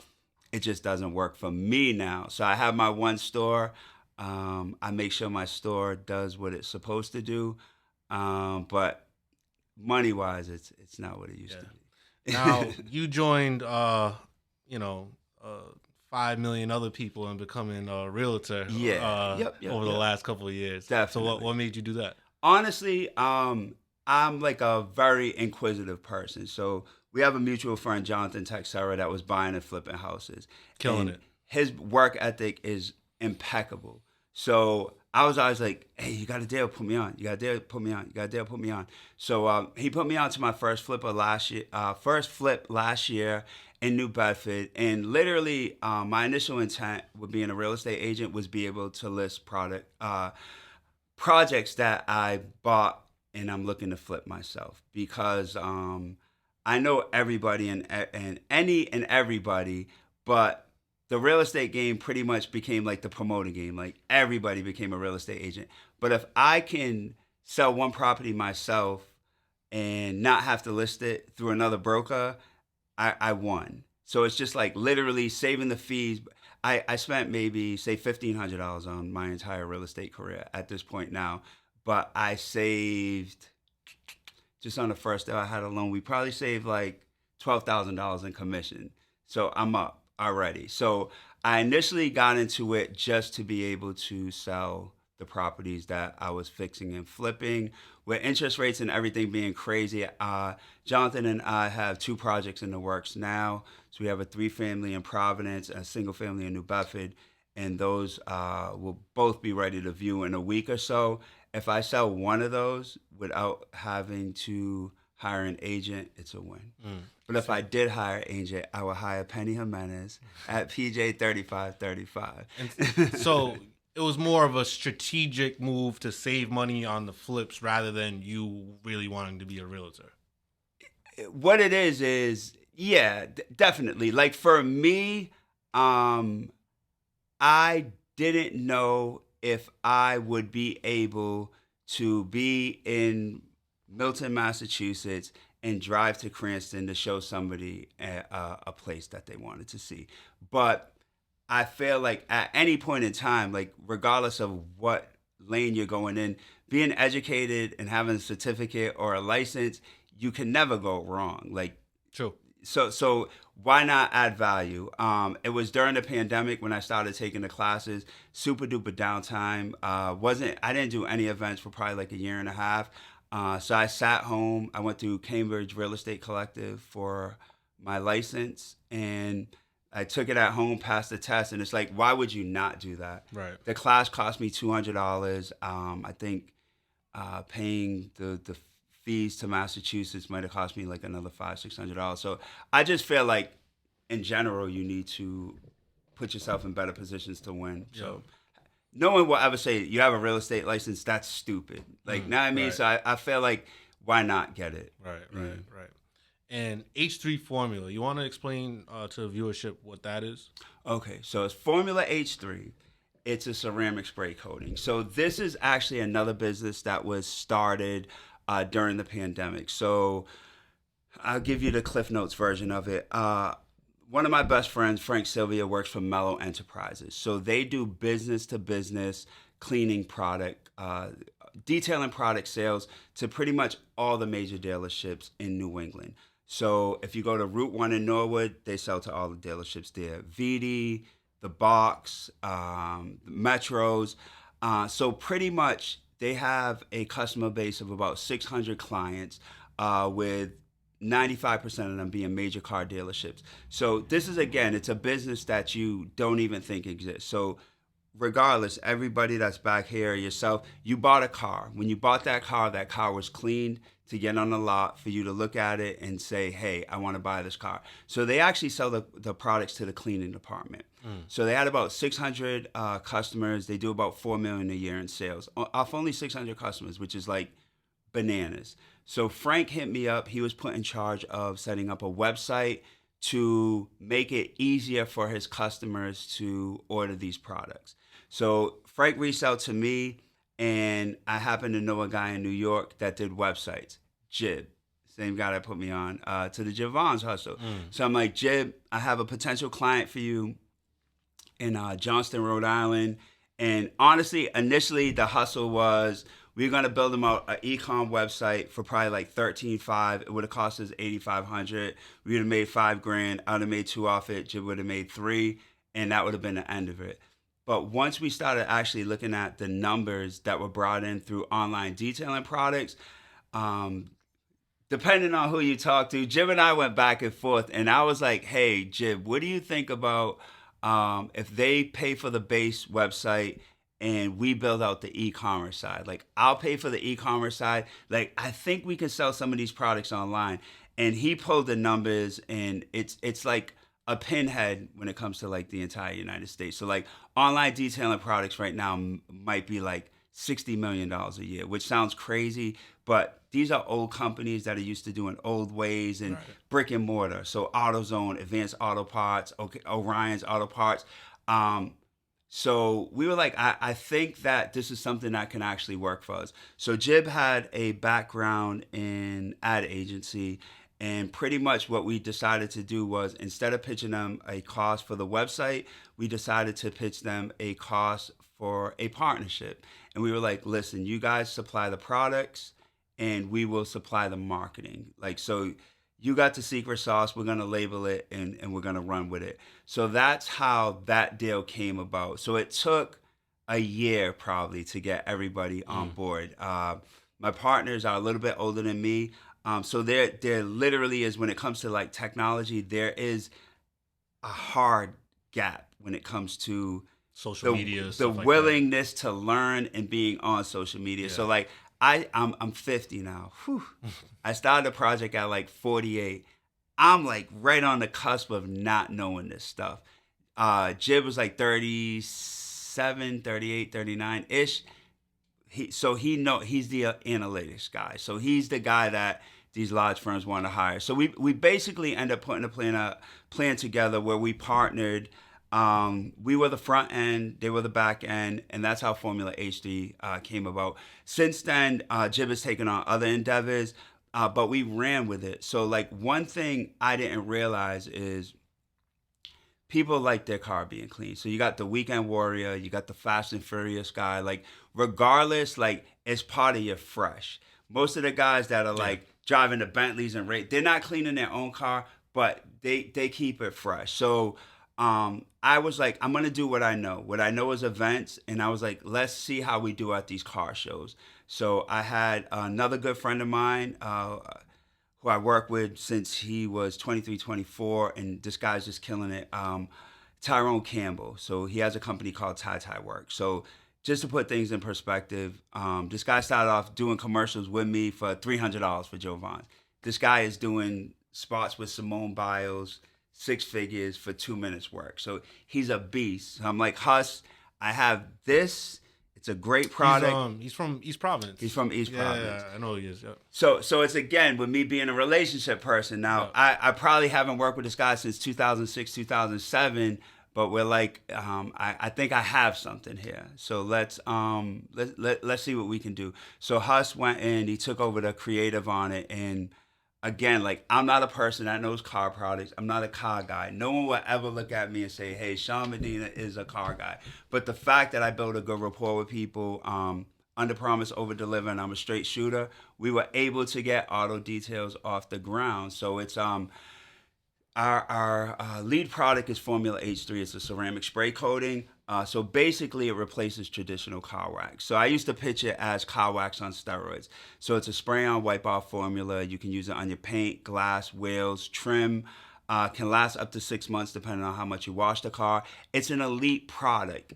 It just doesn't work for me now. So I have my one store. I make sure my store does what it's supposed to do. But money wise, it's not what it used to be. Now you joined, 5 million other people in becoming a realtor. Over the last couple of years. Definitely. So what made you do that? Honestly, I'm like a very inquisitive person. So we have a mutual friend, Jonathan Texera, that was buying and flipping houses. Killing it. His work ethic is impeccable. So I was always like, hey, you got a deal, put me on. You got a deal, put me on. You got a deal, put me on. So he put me on to my first flip last year in New Bedford. And literally my initial intent with being a real estate agent was be able to list projects that I bought and I'm looking to flip myself, because I know everybody and everybody, but the real estate game pretty much became like the promoting game. Like everybody became a real estate agent. But if I can sell one property myself and not have to list it through another broker, I won. So it's just like literally saving the fees. I spent maybe say $1,500 on my entire real estate career at this point now, but I saved just on the first day I had a loan. We probably saved like $12,000 in commission. So I'm up already. So I initially got into it just to be able to sell the properties that I was fixing and flipping. With interest rates and everything being crazy, Jonathan and I have 2 projects in the works now. So we have a 3-family in Providence and a single family in New Bedford, and those will both be ready to view in a week or so. If I sell one of those without having to hire an agent, it's a win. But if I did hire an agent, I would hire Penny Jimenez at PJ 3535. And so it was more of a strategic move to save money on the flips rather than you really wanting to be a realtor. What it is yeah, definitely. Like for me, I didn't know if I would be able to be in Milton, Massachusetts, and drive to Cranston to show somebody a place that they wanted to see. But I feel like at any point in time, like regardless of what lane you're going in, being educated and having a certificate or a license, you can never go wrong. Like, true. So why not add value? It was during the pandemic when I started taking the classes. Super duper downtime. I didn't do any events for probably like a year and a half. So I sat home. I went through Cambridge Real Estate Collective for my license, and I took it at home, passed the test, and it's like, why would you not do that? Right. The class cost me $200. I think paying the fees to Massachusetts might have cost me like another $500-$600. So I just feel like, in general, you need to put yourself in better positions to win. Yep. So no one will ever say you have a real estate license. That's stupid. Like, know what I mean? Right. So I feel like, why not get it? Right. And H3 formula, you want to explain to the viewership what that is? Okay, so it's Formula H3. It's a ceramic spray coating. So this is actually another business that was started during the pandemic. So I'll give you the Cliff Notes version of it. One of my best friends, Frank Sylvia, works for Mello Enterprises. So they do business-to-business cleaning product, detailing product sales to pretty much all the major dealerships in New England. So if you go to Route 1 in Norwood, they sell to all the dealerships there. VD, the Box, Metros. So pretty much they have a customer base of about 600 clients with 95% of them being major car dealerships. So this is, again, it's a business that you don't even think exists. So regardless, everybody that's back here, yourself, you bought a car. When you bought that car was cleaned to get on the lot for you to look at it and say, hey, I want to buy this car. So they actually sell the products to the cleaning department. So they had about 600 customers. They do about $4 million a year in sales off only 600 customers, which is like bananas. So Frank hit me up. He was put in charge of setting up a website to make it easier for his customers to order these products. So Frank reached out to me, and I happen to know a guy in New York that did websites, Jib, same guy that put me on to the Jovan's hustle. So I'm like, Jib, I have a potential client for you in Johnston, Rhode Island. And honestly, initially the hustle was we were gonna build them out an e-com website for probably like $13,500. It would have cost us $8,500. We would have made $5,000. I would have made two off it. Jib would have made three, and that would have been the end of it. But once we started actually looking at the numbers that were brought in through online detailing products, depending on who you talk to, Jib and I went back and forth, and I was like, hey, Jib, what do you think about if they pay for the base website and we build out the e-commerce side? Like, I'll pay for the e-commerce side. Like, I think we can sell some of these products online. And he pulled the numbers, and it's like a pinhead when it comes to like the entire United States. So like online detailing products right now might be like $60 million a year, which sounds crazy, but these are old companies that are used to doing old ways and brick and mortar. So AutoZone, Advanced Auto Parts, Orion's Auto Parts. So we were like, I think that this is something that can actually work for us. So Jib had a background in ad agency, and pretty much what we decided to do was, instead of pitching them a cost for the website, we decided to pitch them a cost for a partnership. And we were like, listen, you guys supply the products and we will supply the marketing. Like, so you got the secret sauce, we're going to label it, and we're going to run with it. So that's how that deal came about. So it took a year probably to get everybody on board. My partners are a little bit older than me. So there literally is, when it comes to like technology, there is a hard gap when it comes to social media, the willingness to learn and being on social media. Yeah. So like I'm 50 now. Whew. I started the project at like 48. I'm like right on the cusp of not knowing this stuff. Jib was like 37, 38, 39-ish. He's the analytics guy. So he's the guy that these large firms want to hire. So we basically end up putting a plan together where we partnered. We were the front end, they were the back end, and that's how Formula H3 came about. Since then, Jib has taken on other endeavors, but we ran with it. So like one thing I didn't realize is people like their car being clean. So you got the weekend warrior, you got the fast and furious guy. Like regardless, like it's part of your fresh. Most of the guys that are like driving the Bentleys and they're not cleaning their own car, but they keep it fresh. So I was like, I'm going to do what I know. What I know is events. And I was like, let's see how we do at these car shows. So I had another good friend of mine who I worked with since he was 23, 24. And this guy's just killing it. Tyrone Campbell. So he has a company called Tie Work. So just to put things in perspective, this guy started off doing commercials with me for $300 for Jovan. This guy is doing spots with Simone Biles, 6 figures for 2 minutes work. So he's a beast. So I'm like, Huss, I have this. It's a great product. He's from East Providence. He's from East Providence. Yeah, I know he is. Yeah. So it's again with me being a relationship person. Now I probably haven't worked with this guy since 2006, 2007. But we're like, I think I have something here. So let's see what we can do. So Huss went in, he took over the creative on it, and again, like I'm not a person that knows car products. I'm not a car guy. No one will ever look at me and say, hey, Shawn Medina is a car guy. But the fact that I built a good rapport with people, under promise, over deliver, and I'm a straight shooter, we were able to get auto details off the ground. So it's Our lead product is Formula H3. It's a ceramic spray coating. So basically, it replaces traditional car wax. So I used to pitch it as car wax on steroids. So it's a spray-on wipe-off formula. You can use it on your paint, glass, wheels, trim. Can last up to 6 months depending on how much you wash the car. It's an elite product.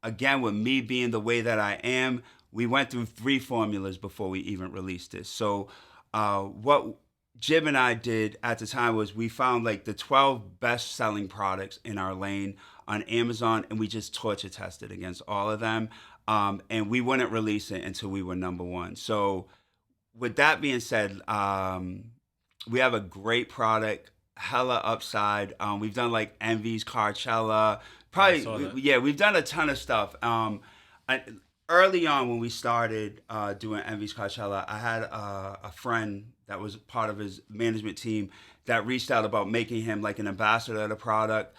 Again, with me being the way that I am, we went through 3 formulas before we even released this. So what Jib and I did at the time was we found like the 12 best selling products in our lane on Amazon, and we just torture tested against all of them. And we wouldn't release it until we were number 1. So with that being said, we have a great product, hella upside. We've done like Envy's, Carcella, I saw that. yeah, we've done a ton of stuff. Early on when we started doing Envy's Coachella, I had a friend that was part of his management team that reached out about making him like an ambassador of the product.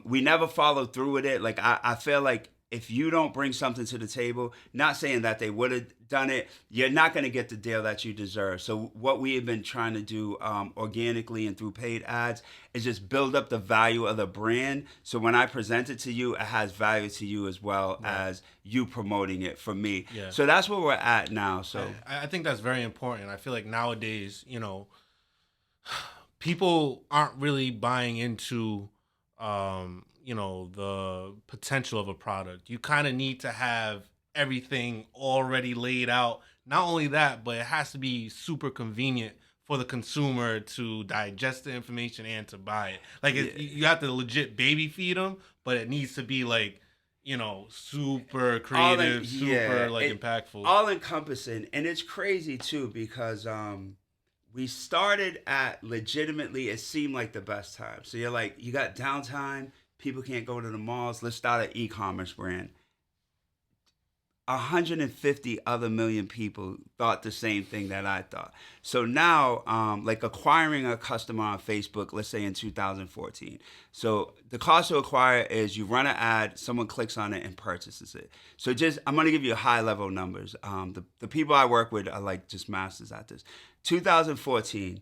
We never followed through with it. Like I feel like if you don't bring something to the table, not saying that they would have done it, you're not going to get the deal that you deserve. So what we have been trying to do organically and through paid ads is just build up the value of the brand. So when I present it to you, it has value to you as well as you promoting it for me. Yeah. So that's where we're at now. So I think that's very important. I feel like nowadays, people aren't really buying into the potential of a product. You kind of need to have everything already laid out. Not only that, but it has to be super convenient for the consumer to digest the information and to buy it. Like you have to legit baby feed them, but it needs to be like, super creative, impactful. All encompassing. And it's crazy too because we started at legitimately, it seemed like the best time. So you're like, you got downtime, people can't go to the malls, let's start an e-commerce brand. 150 other million people thought the same thing that I thought. So now, like acquiring a customer on Facebook, let's say in 2014. So the cost to acquire is you run an ad, someone clicks on it and purchases it. So I'm going to give you high level numbers. The people I work with are like just masters at this. 2014,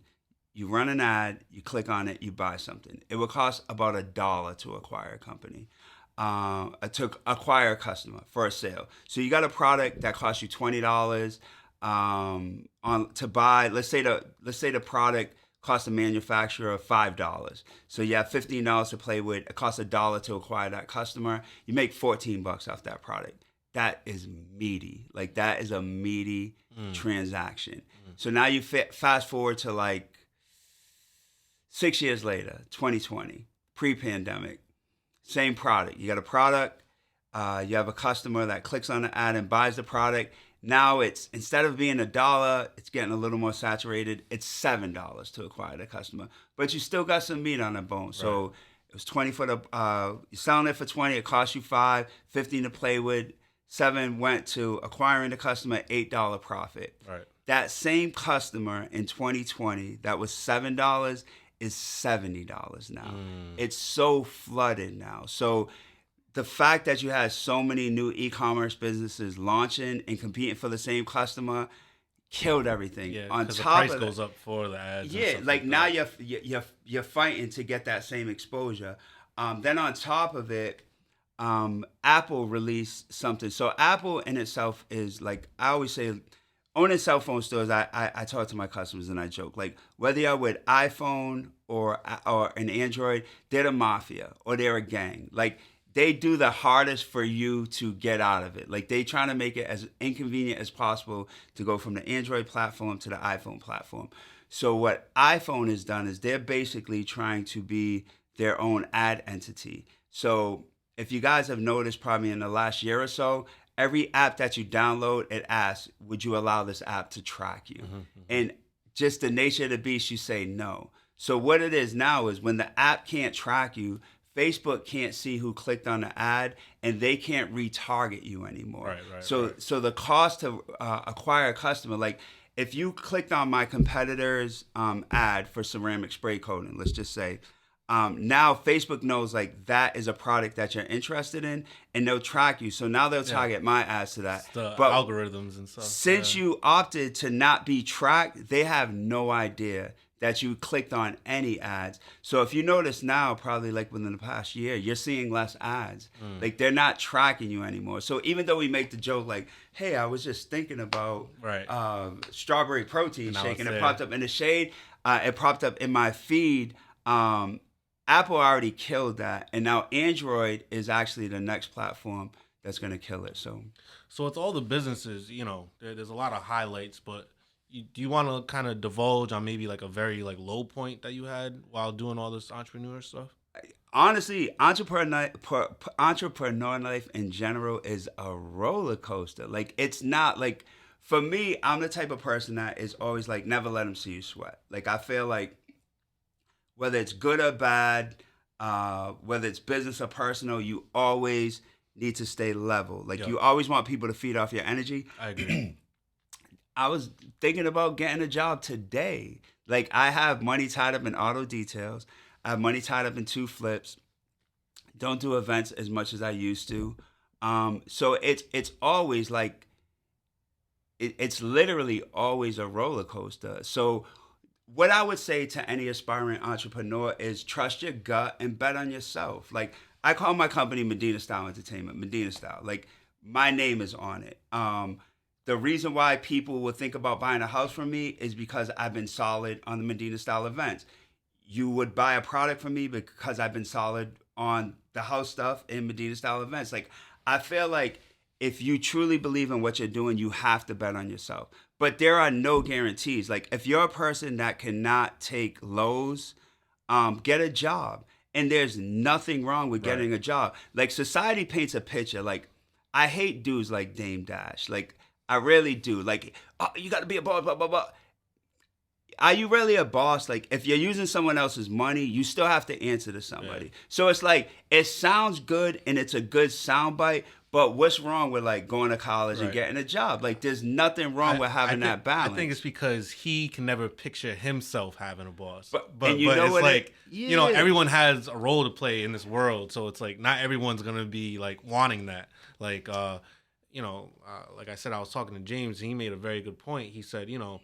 you run an ad, you click on it, you buy something. It would cost about $1 to acquire a company. To acquire a customer for a sale. So you got a product that costs you $20 to buy. Let's say the product costs the manufacturer $5. So you have $15 to play with. It costs $1 to acquire that customer. You make $14 off that product. That is meaty. Like that is a meaty transaction. So now you fast forward to like 6 years later, 2020, pre-pandemic. Same product. You got a product, you have a customer that clicks on the ad and buys the product. Now it's, instead of being $1, it's getting a little more saturated. It's $7 to acquire the customer. But you still got some meat on the bone. Right. So it was 20 for you're selling it for 20, it cost you 5, 15 to play with. 7 went to acquiring the customer, $8 profit. Right. That same customer in 2020, that was $7, is $70 now. It's so flooded now. So the fact that you had so many new e-commerce businesses launching and competing for the same customer killed everything. Yeah, on because the top price of goes up for the ads. Yeah, like now you're fighting to get that same exposure. Then on top of it, Apple released something. So Apple in itself is like, I always say, owning cell phone stores, I talk to my customers and I joke, like whether you're with iPhone or an Android, they're the mafia or they're a gang. Like they do the hardest for you to get out of it. Like they trying to make it as inconvenient as possible to go from the Android platform to the iPhone platform. So what iPhone has done is they're basically trying to be their own ad entity. So if you guys have noticed probably in the last year or so, every app that you download, it asks, would you allow this app to track you? And just the nature of the beast, you say no. So what it is now is when the app can't track you, Facebook can't see who clicked on the ad, and they can't retarget you anymore. Right. So the cost to acquire a customer, like if you clicked on my competitor's ad for ceramic spray coating, let's just say, now Facebook knows like that is a product that you're interested in, and they'll track you. So now they'll target my ads to that. It's the but algorithms and stuff. Since you opted to not be tracked, they have no idea that you clicked on any ads. So if you notice now, probably like within the past year, you're seeing less ads. Like they're not tracking you anymore. So even though we make the joke like, hey, I was just thinking about strawberry protein shake, and it popped up in the shade, it popped up in my feed. Apple already killed that, and now Android is actually the next platform that's going to kill it. So it's all the businesses, there's a lot of highlights, but do you want to kind of divulge on maybe like a very like low point that you had while doing all this entrepreneur stuff? Honestly, entrepreneur life in general is a roller coaster. Like it's not like for me, I'm the type of person that is always like, never let them see you sweat. Like, I feel like whether it's good or bad, whether it's business or personal, you always need to stay level. Like, Yep. you always want people to feed off your energy. I agree. I was thinking about getting a job today. Like, I have money tied up in auto details. I have money tied up in 2 flips. Don't do events as much as I used to. So it's always like, it's literally always a roller coaster. So what I would say to any aspiring entrepreneur is trust your gut and bet on yourself. Like, I call my company Medina Style Entertainment, Medina Style. Like, my name is on it. The reason why people will think about buying a house from me is because I've been solid on the Medina Style events. You would buy a product from me because I've been solid on the house stuff in Medina Style events. Like, I feel like if you truly believe in what you're doing, you have to bet on yourself. But there are no guarantees. Like, if you're a person that cannot take lows, get a job. And there's nothing wrong with getting a job. Like, society paints a picture. Like, I hate dudes like Dame Dash. Like, I really do. Like, oh, you got to be a boss, blah, blah, blah. Are you really a boss? Like, if you're using someone else's money, you still have to answer to somebody. Yeah. So it's like, it sounds good and it's a good soundbite, but what's wrong with like going to college and getting a job? Like, there's nothing wrong with having that balance. I think it's because he can never picture himself having a boss. But it's like, you know, everyone has a role to play in this world. So it's like, not everyone's going to be like wanting that. Like, you know, like I said, I was talking to James. He made a very good point. He said, you know,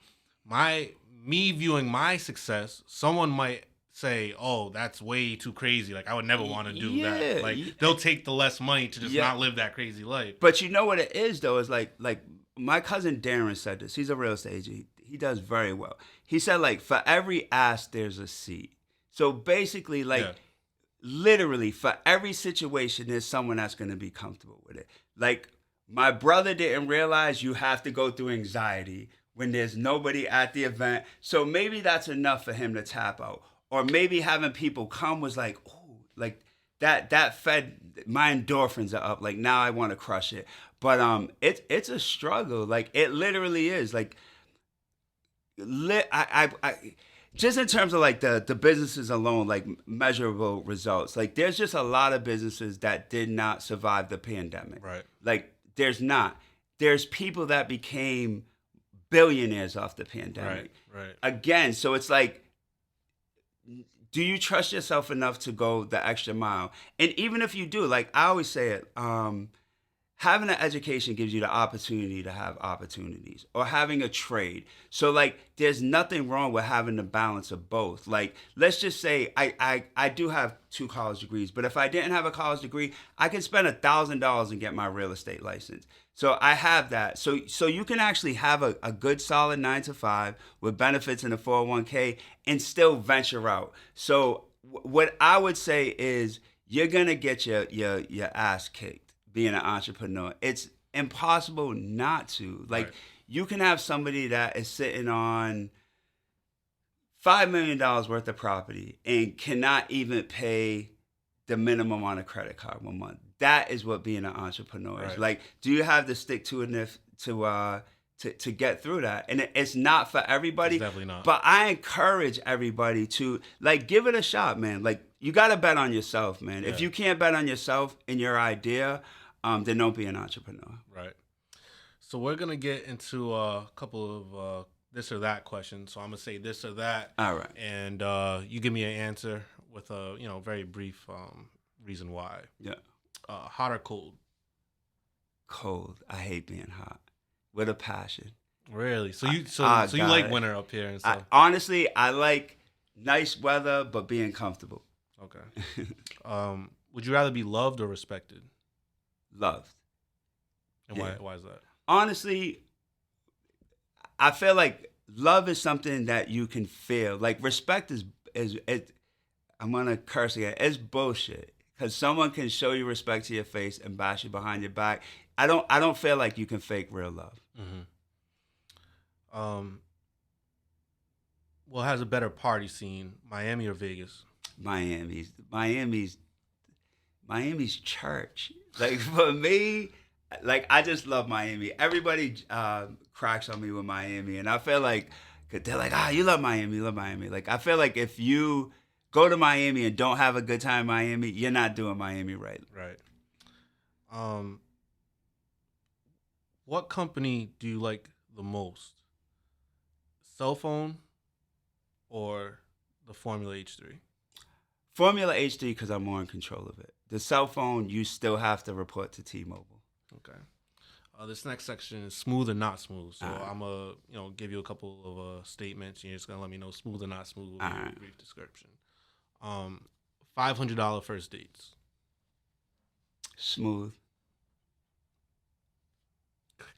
me viewing my success, someone might say, "Oh, that's way too crazy. Like, I would never want to do that." Like, they'll take the less money to just not live that crazy life. But you know what it is though? Is like my cousin Darren said this. He's a real estate agent. He does very well. He said, like, for every ass, there's a seat. So basically, like, literally, for every situation, there's someone that's going to be comfortable with it. Like, my brother didn't realize you have to go through anxiety when there's nobody at the event. So maybe that's enough for him to tap out. Or maybe having people come was like, oh, like that fed my endorphins are up. Like, now I want to crush it. But it's a struggle. Like, it literally is. Like, I just in terms of like the businesses alone, like measurable results. Like, there's just a lot of businesses that did not survive the pandemic. Right. Like, there's not. There's people that became billionaires off the pandemic. Right. Again, so it's like, do you trust yourself enough to go the extra mile? And even if you do, like I always say it, having an education gives you the opportunity to have opportunities, or having a trade. So like, there's nothing wrong with having the balance of both. Like, let's just say I do have 2 college degrees, but if I didn't have a college degree, I can spend $1,000 and get my real estate license. So I have that. So you can actually have a good solid 9 to 5 with benefits in a 401k and still venture out. So what I would say is, you're gonna get your ass kicked being an entrepreneur. It's impossible not to. Like, you can have somebody that is sitting on $5 million worth of property and cannot even pay the minimum on a credit card 1 month. That is what being an entrepreneur is. Like, do you have the stick-to-itiveness to get through that? And it's not for everybody. It's definitely not. But I encourage everybody to, like, give it a shot, man. Like, you got to bet on yourself, man. Yeah. If you can't bet on yourself and your idea, then don't be an entrepreneur. Right. So we're going to get into a couple of this or that questions. So I'm going to say this or that. All right. And you give me an answer with a, very brief reason why. Yeah. Hot or cold? Cold. I hate being hot. With a passion. Really? So you like winter up here and stuff? Honestly, I like nice weather, but being comfortable. Okay. Would you rather be loved or respected? Loved. And why is that? Honestly, I feel like love is something that you can feel. Like, respect is I'm gonna curse again. It's bullshit. Because someone can show you respect to your face and bash you behind your back. I don't feel like you can fake real love. Mm-hmm. What has a better party scene, Miami or Vegas? Miami's church. Like, for me, like I just love Miami. Everybody cracks on me with Miami, and I feel like they're like, you love Miami, you love Miami. Like I feel like if you go to Miami and don't have a good time in Miami, you're not doing Miami right. Right. What company do you like the most? Cell phone or the Formula H3? Formula HD because I'm more in control of it. The cell phone, you still have to report to T-Mobile. Okay. This next section is smooth or not smooth. So Alright. I'm gonna give you a couple of statements. You're just gonna let me know smooth or not smooth with Alright. a brief description. $500 first dates. Smooth.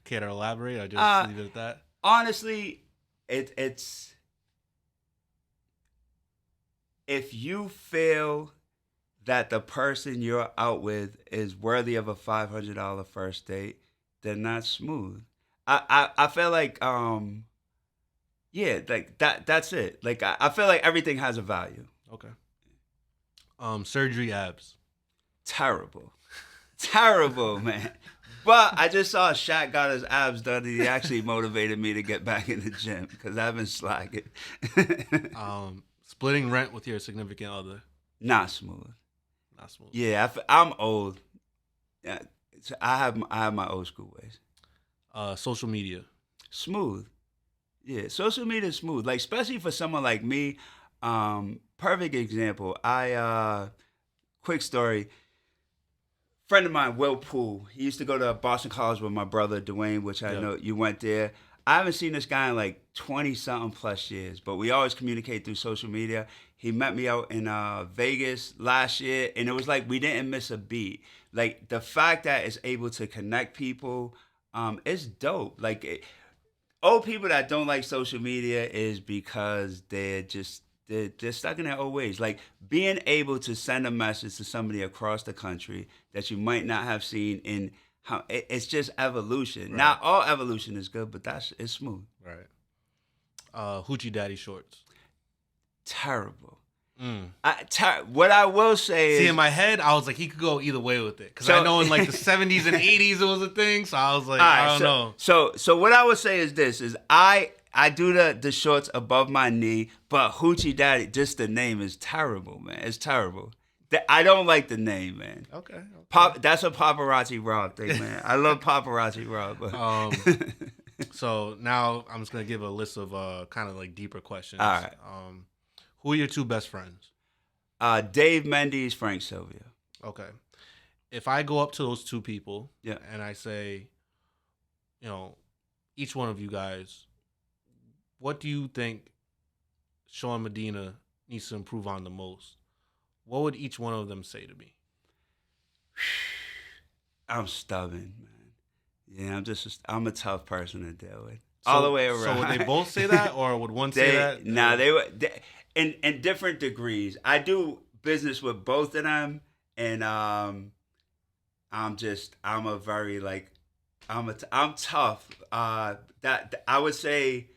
Care to elaborate or just leave it at that? Honestly, it's if you feel that the person you're out with is worthy of a $500 first date, then that's smooth. I feel like yeah, like that's it. Like I feel like everything has a value. Okay. Surgery abs. Terrible. Terrible, man. But I just saw Shaq got his abs done, and he actually motivated me to get back in the gym because I've been slacking. Splitting rent with your significant other. Not smooth. Not smooth. Yeah, I'm old. Yeah, so I have my old school ways. Social media. Smooth. Yeah, social media is smooth. Like especially for someone like me. Perfect example. Quick story. Friend of mine, Will Poole. He used to go to Boston College with my brother Dwayne, which I know you went there. I haven't seen this guy in like 20-something plus years, but we always communicate through social media. He met me out in Vegas last year, and it was like we didn't miss a beat. Like the fact that it's able to connect people, it's dope. Like old people that don't like social media is because they're stuck in their old ways. Like being able to send a message to somebody across the country that you might not have seen in how it's just evolution. Right. Not all evolution is good, but it's smooth. Right. Hoochie Daddy shorts. Terrible. What I will say See, is, in my head, I was like, he could go either way with it. Because So- I know in like the 70s and 80s it was a thing. So I was like, I don't know. So what I would say is this: is I do the shorts above my knee, but Hoochie Daddy, just the name is terrible, man. It's terrible. I don't like the name, man. Okay. That's a paparazzi Rob thing, man. I love paparazzi Rob. But So now I'm just going to give a list of kind of like deeper questions. All right. Who are your two best friends? Dave Mendes, Frank Sylvia. Okay. If I go up to those two people Yeah. and I say, each one of you guys, what do you think Shawn Medina needs to improve on the most? What would each one of them say to me? I'm stubborn, man. Yeah, I'm a tough person to deal with. All the way around. So would they both say that, or would one say that? Nah, they were in different degrees. I do business with both of them, and I'm tough. That I would say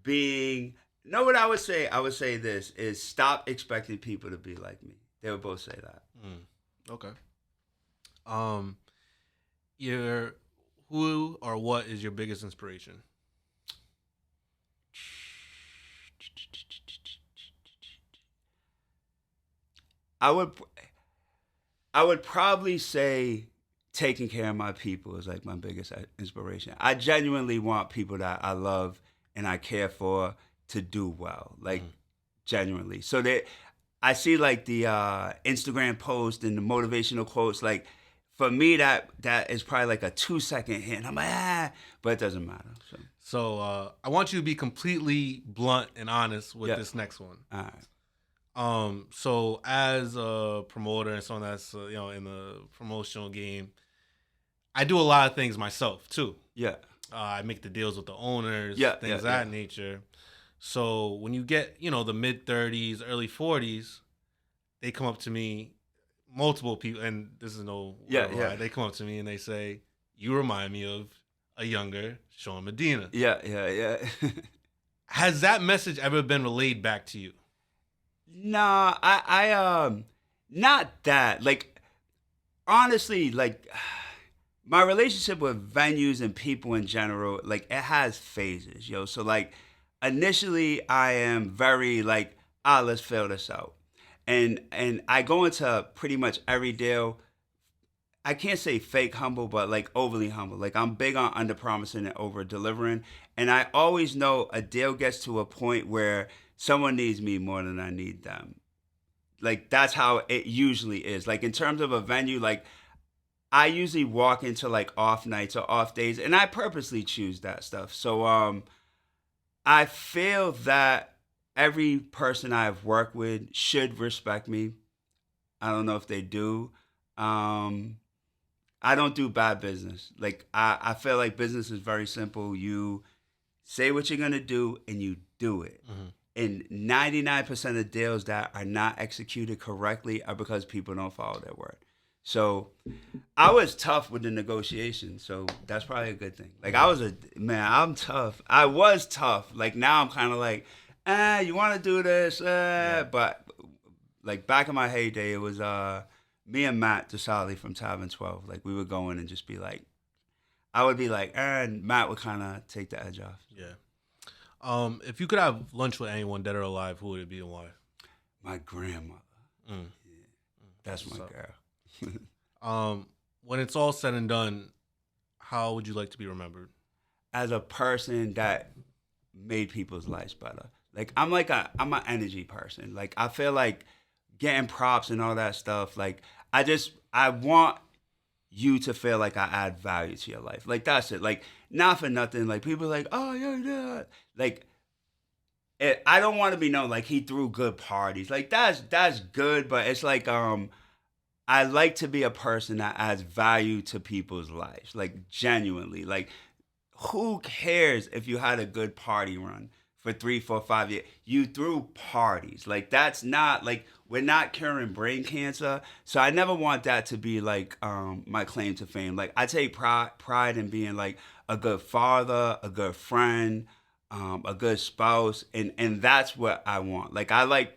being. Know what I would say? I would say this is stop expecting people to be like me. They would both say that. Okay. Who or what is your biggest inspiration? I would probably say taking care of my people is like my biggest inspiration. I genuinely want people that I love and I care for to do well, like genuinely. So that I see like the Instagram post and the motivational quotes. Like for me, that is probably like a 2-second hit. And I'm like, but it doesn't matter. So I want you to be completely blunt and honest with Yeah. this next one. All right. So as a promoter and someone that's in the promotional game, I do a lot of things myself too. Yeah. I make the deals with the owners, Yeah, things yeah, of that nature. So when you get, the mid 30s, early 40s, they come up to me, multiple people, and this is no word lie, they come up to me and they say, "You remind me of a younger Shawn Medina." Yeah. Has that message ever been relayed back to you? Nah, I not that. Like honestly, like my relationship with venues and people in general, like it has phases, yo. So like initially I am very like, let's fill this out. And I go into pretty much every deal. I can't say fake humble, but like overly humble. Like I'm big on under promising and over delivering. And I always know a deal gets to a point where someone needs me more than I need them. Like that's how it usually is. Like in terms of a venue, like I usually walk into like off nights or off days, and I purposely choose that stuff. So I feel that every person I've worked with should respect me. I don't know if they do. I don't do bad business. Like I feel like business is very simple. You say what you're gonna do and you do it. And 99% of deals that are not executed correctly are because people don't follow their word. So I was tough with the negotiation, so that's probably a good thing. Like I'm tough. I was tough. Like now I'm kind of like, you want to do this? But like back in my heyday, it was me and Matt DeSali from Tavern 12. Like we would go in and just be like, I would be like, and Matt would kind of take the edge off. Yeah. If you could have lunch with anyone, dead or alive, who would it be and why? My grandmother. Yeah, that's my girl. When it's all said and done, how would you like to be remembered? As a person that made people's lives better. Like I'm an energy person. Like I feel like getting props and all that stuff. Like I want you to feel like I add value to your life. Like that's it. Like not for nothing. Like people are like, oh yeah. Like I don't want to be known like he threw good parties. Like that's good, but it's like I like to be a person that adds value to people's lives. Like genuinely. Like who cares if you had a good party run for 3, 4, 5 years? You threw parties. Like that's not like we're not curing brain cancer. So I never want that to be like my claim to fame. Like I take pride in being like a good father, a good friend, a good spouse, and that's what I want. Like I like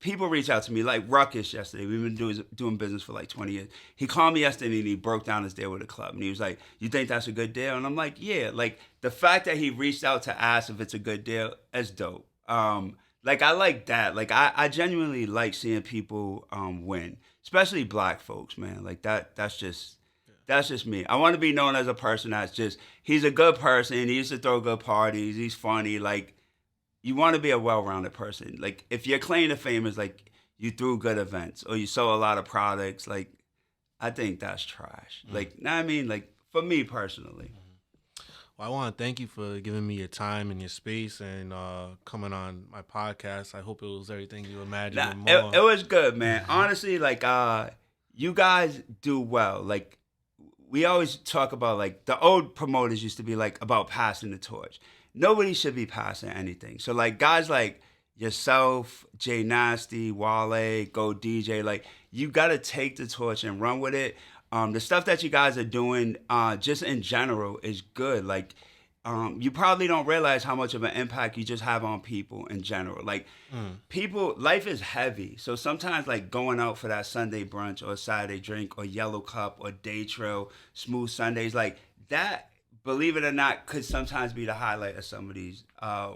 people reach out to me like Ruckus yesterday. We've been doing business for like 20 years. He called me yesterday and he broke down his deal with a club. And he was like, you think that's a good deal? And I'm like, yeah. Like the fact that he reached out to ask if it's a good deal is dope. Like I like that. Like I genuinely like seeing people win, especially black folks, man. Like that's just me. I want to be known as a person that's just, he's a good person. He used to throw good parties. He's funny. Like, you want to be a well-rounded person. Like, if your claim to fame is, like, you threw good events or you sold a lot of products, like, I think that's trash. Like, know what I mean? Like, for me personally. Well, I want to thank you for giving me your time and your space and coming on my podcast. I hope it was everything you imagined and more. It was good, man. Honestly, like, you guys do well. Like, we always talk about, like, the old promoters used to be, like, about passing the torch. Nobody should be passing anything. So, like, guys like yourself, Jay Nasty, Wale, Go DJ, like, you got to take the torch and run with it. The stuff that you guys are doing, just in general, is good. Like, you probably don't realize how much of an impact you just have on people in general. Like, people, life is heavy. So sometimes, like, going out for that Sunday brunch or Saturday drink or Yellow Cup or Day Trail, Smooth Sundays, like, that, believe it or not, could sometimes be the highlight of somebody's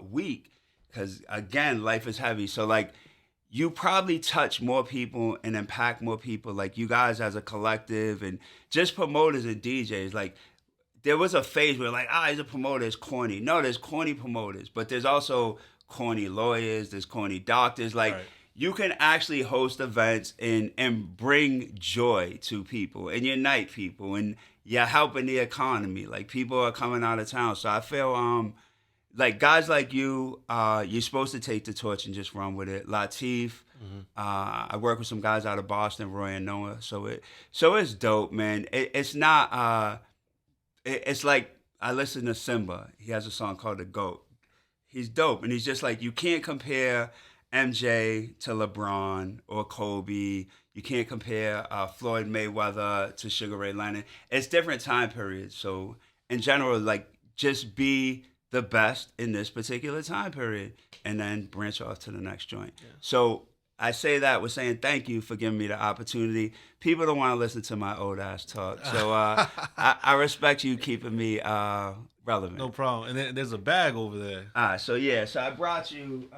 week. Because, again, life is heavy. So, like, you probably touch more people and impact more people, like you guys as a collective and just promoters and DJs. Like, there was a phase where, like, he's a promoter, it's corny. No, there's corny promoters, but there's also corny lawyers, there's corny doctors. Like, right. You can actually host events and bring joy to people and unite people and you're helping the economy. Like, people are coming out of town. So I feel like guys like you, you're supposed to take the torch and just run with it. Latif, I work with some guys out of Boston, Roy and Noah. So it's dope, man. It's not. It's like I listen to Simba. He has a song called The GOAT. He's dope, and he's just like, you can't compare MJ to LeBron or Kobe. You can't compare Floyd Mayweather to Sugar Ray Leonard. It's different time periods. So in general, like, just be the best in this particular time period and then branch off to the next joint. Yeah. So I say that with saying thank you for giving me the opportunity. People don't want to listen to my old ass talk, so I respect you keeping me relevant. No problem. And then there's a bag over there. All right, so I brought you.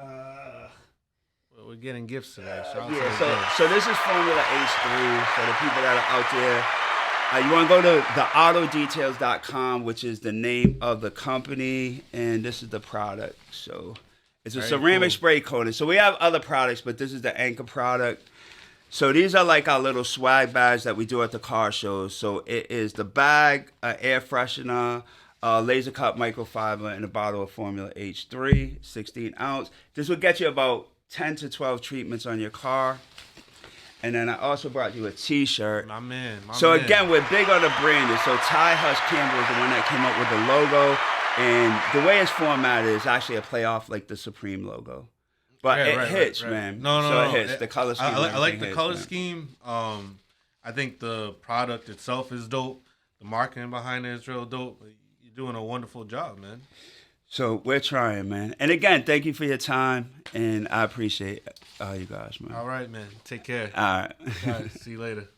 We're getting gifts today. So this is Formula H3. So the people that are out there, you want to go to theautodetails.com, which is the name of the company, and this is the product. So it's a Very ceramic cool. spray coating. So we have other products, but this is the anchor product. So these are like our little swag bags that we do at the car shows. So it is the bag, air freshener, laser cut microfiber, and a bottle of Formula H3, 16 ounce. This will get you about 10 to 12 treatments on your car. And then I also brought you a t-shirt. My man. Again, we're big on the branding. So Ty Hush Campbell is the one that came up with the logo. And the way it's formatted is actually a play off like the Supreme logo. But it hits, man. No. It hits. The color scheme. I like the hits, color man. scheme. I think the product itself is dope. The marketing behind it is real dope. You're doing a wonderful job, man. So we're trying, man. And again, thank you for your time. And I appreciate you guys, man. All right, man. Take care. All right. All right. See you later.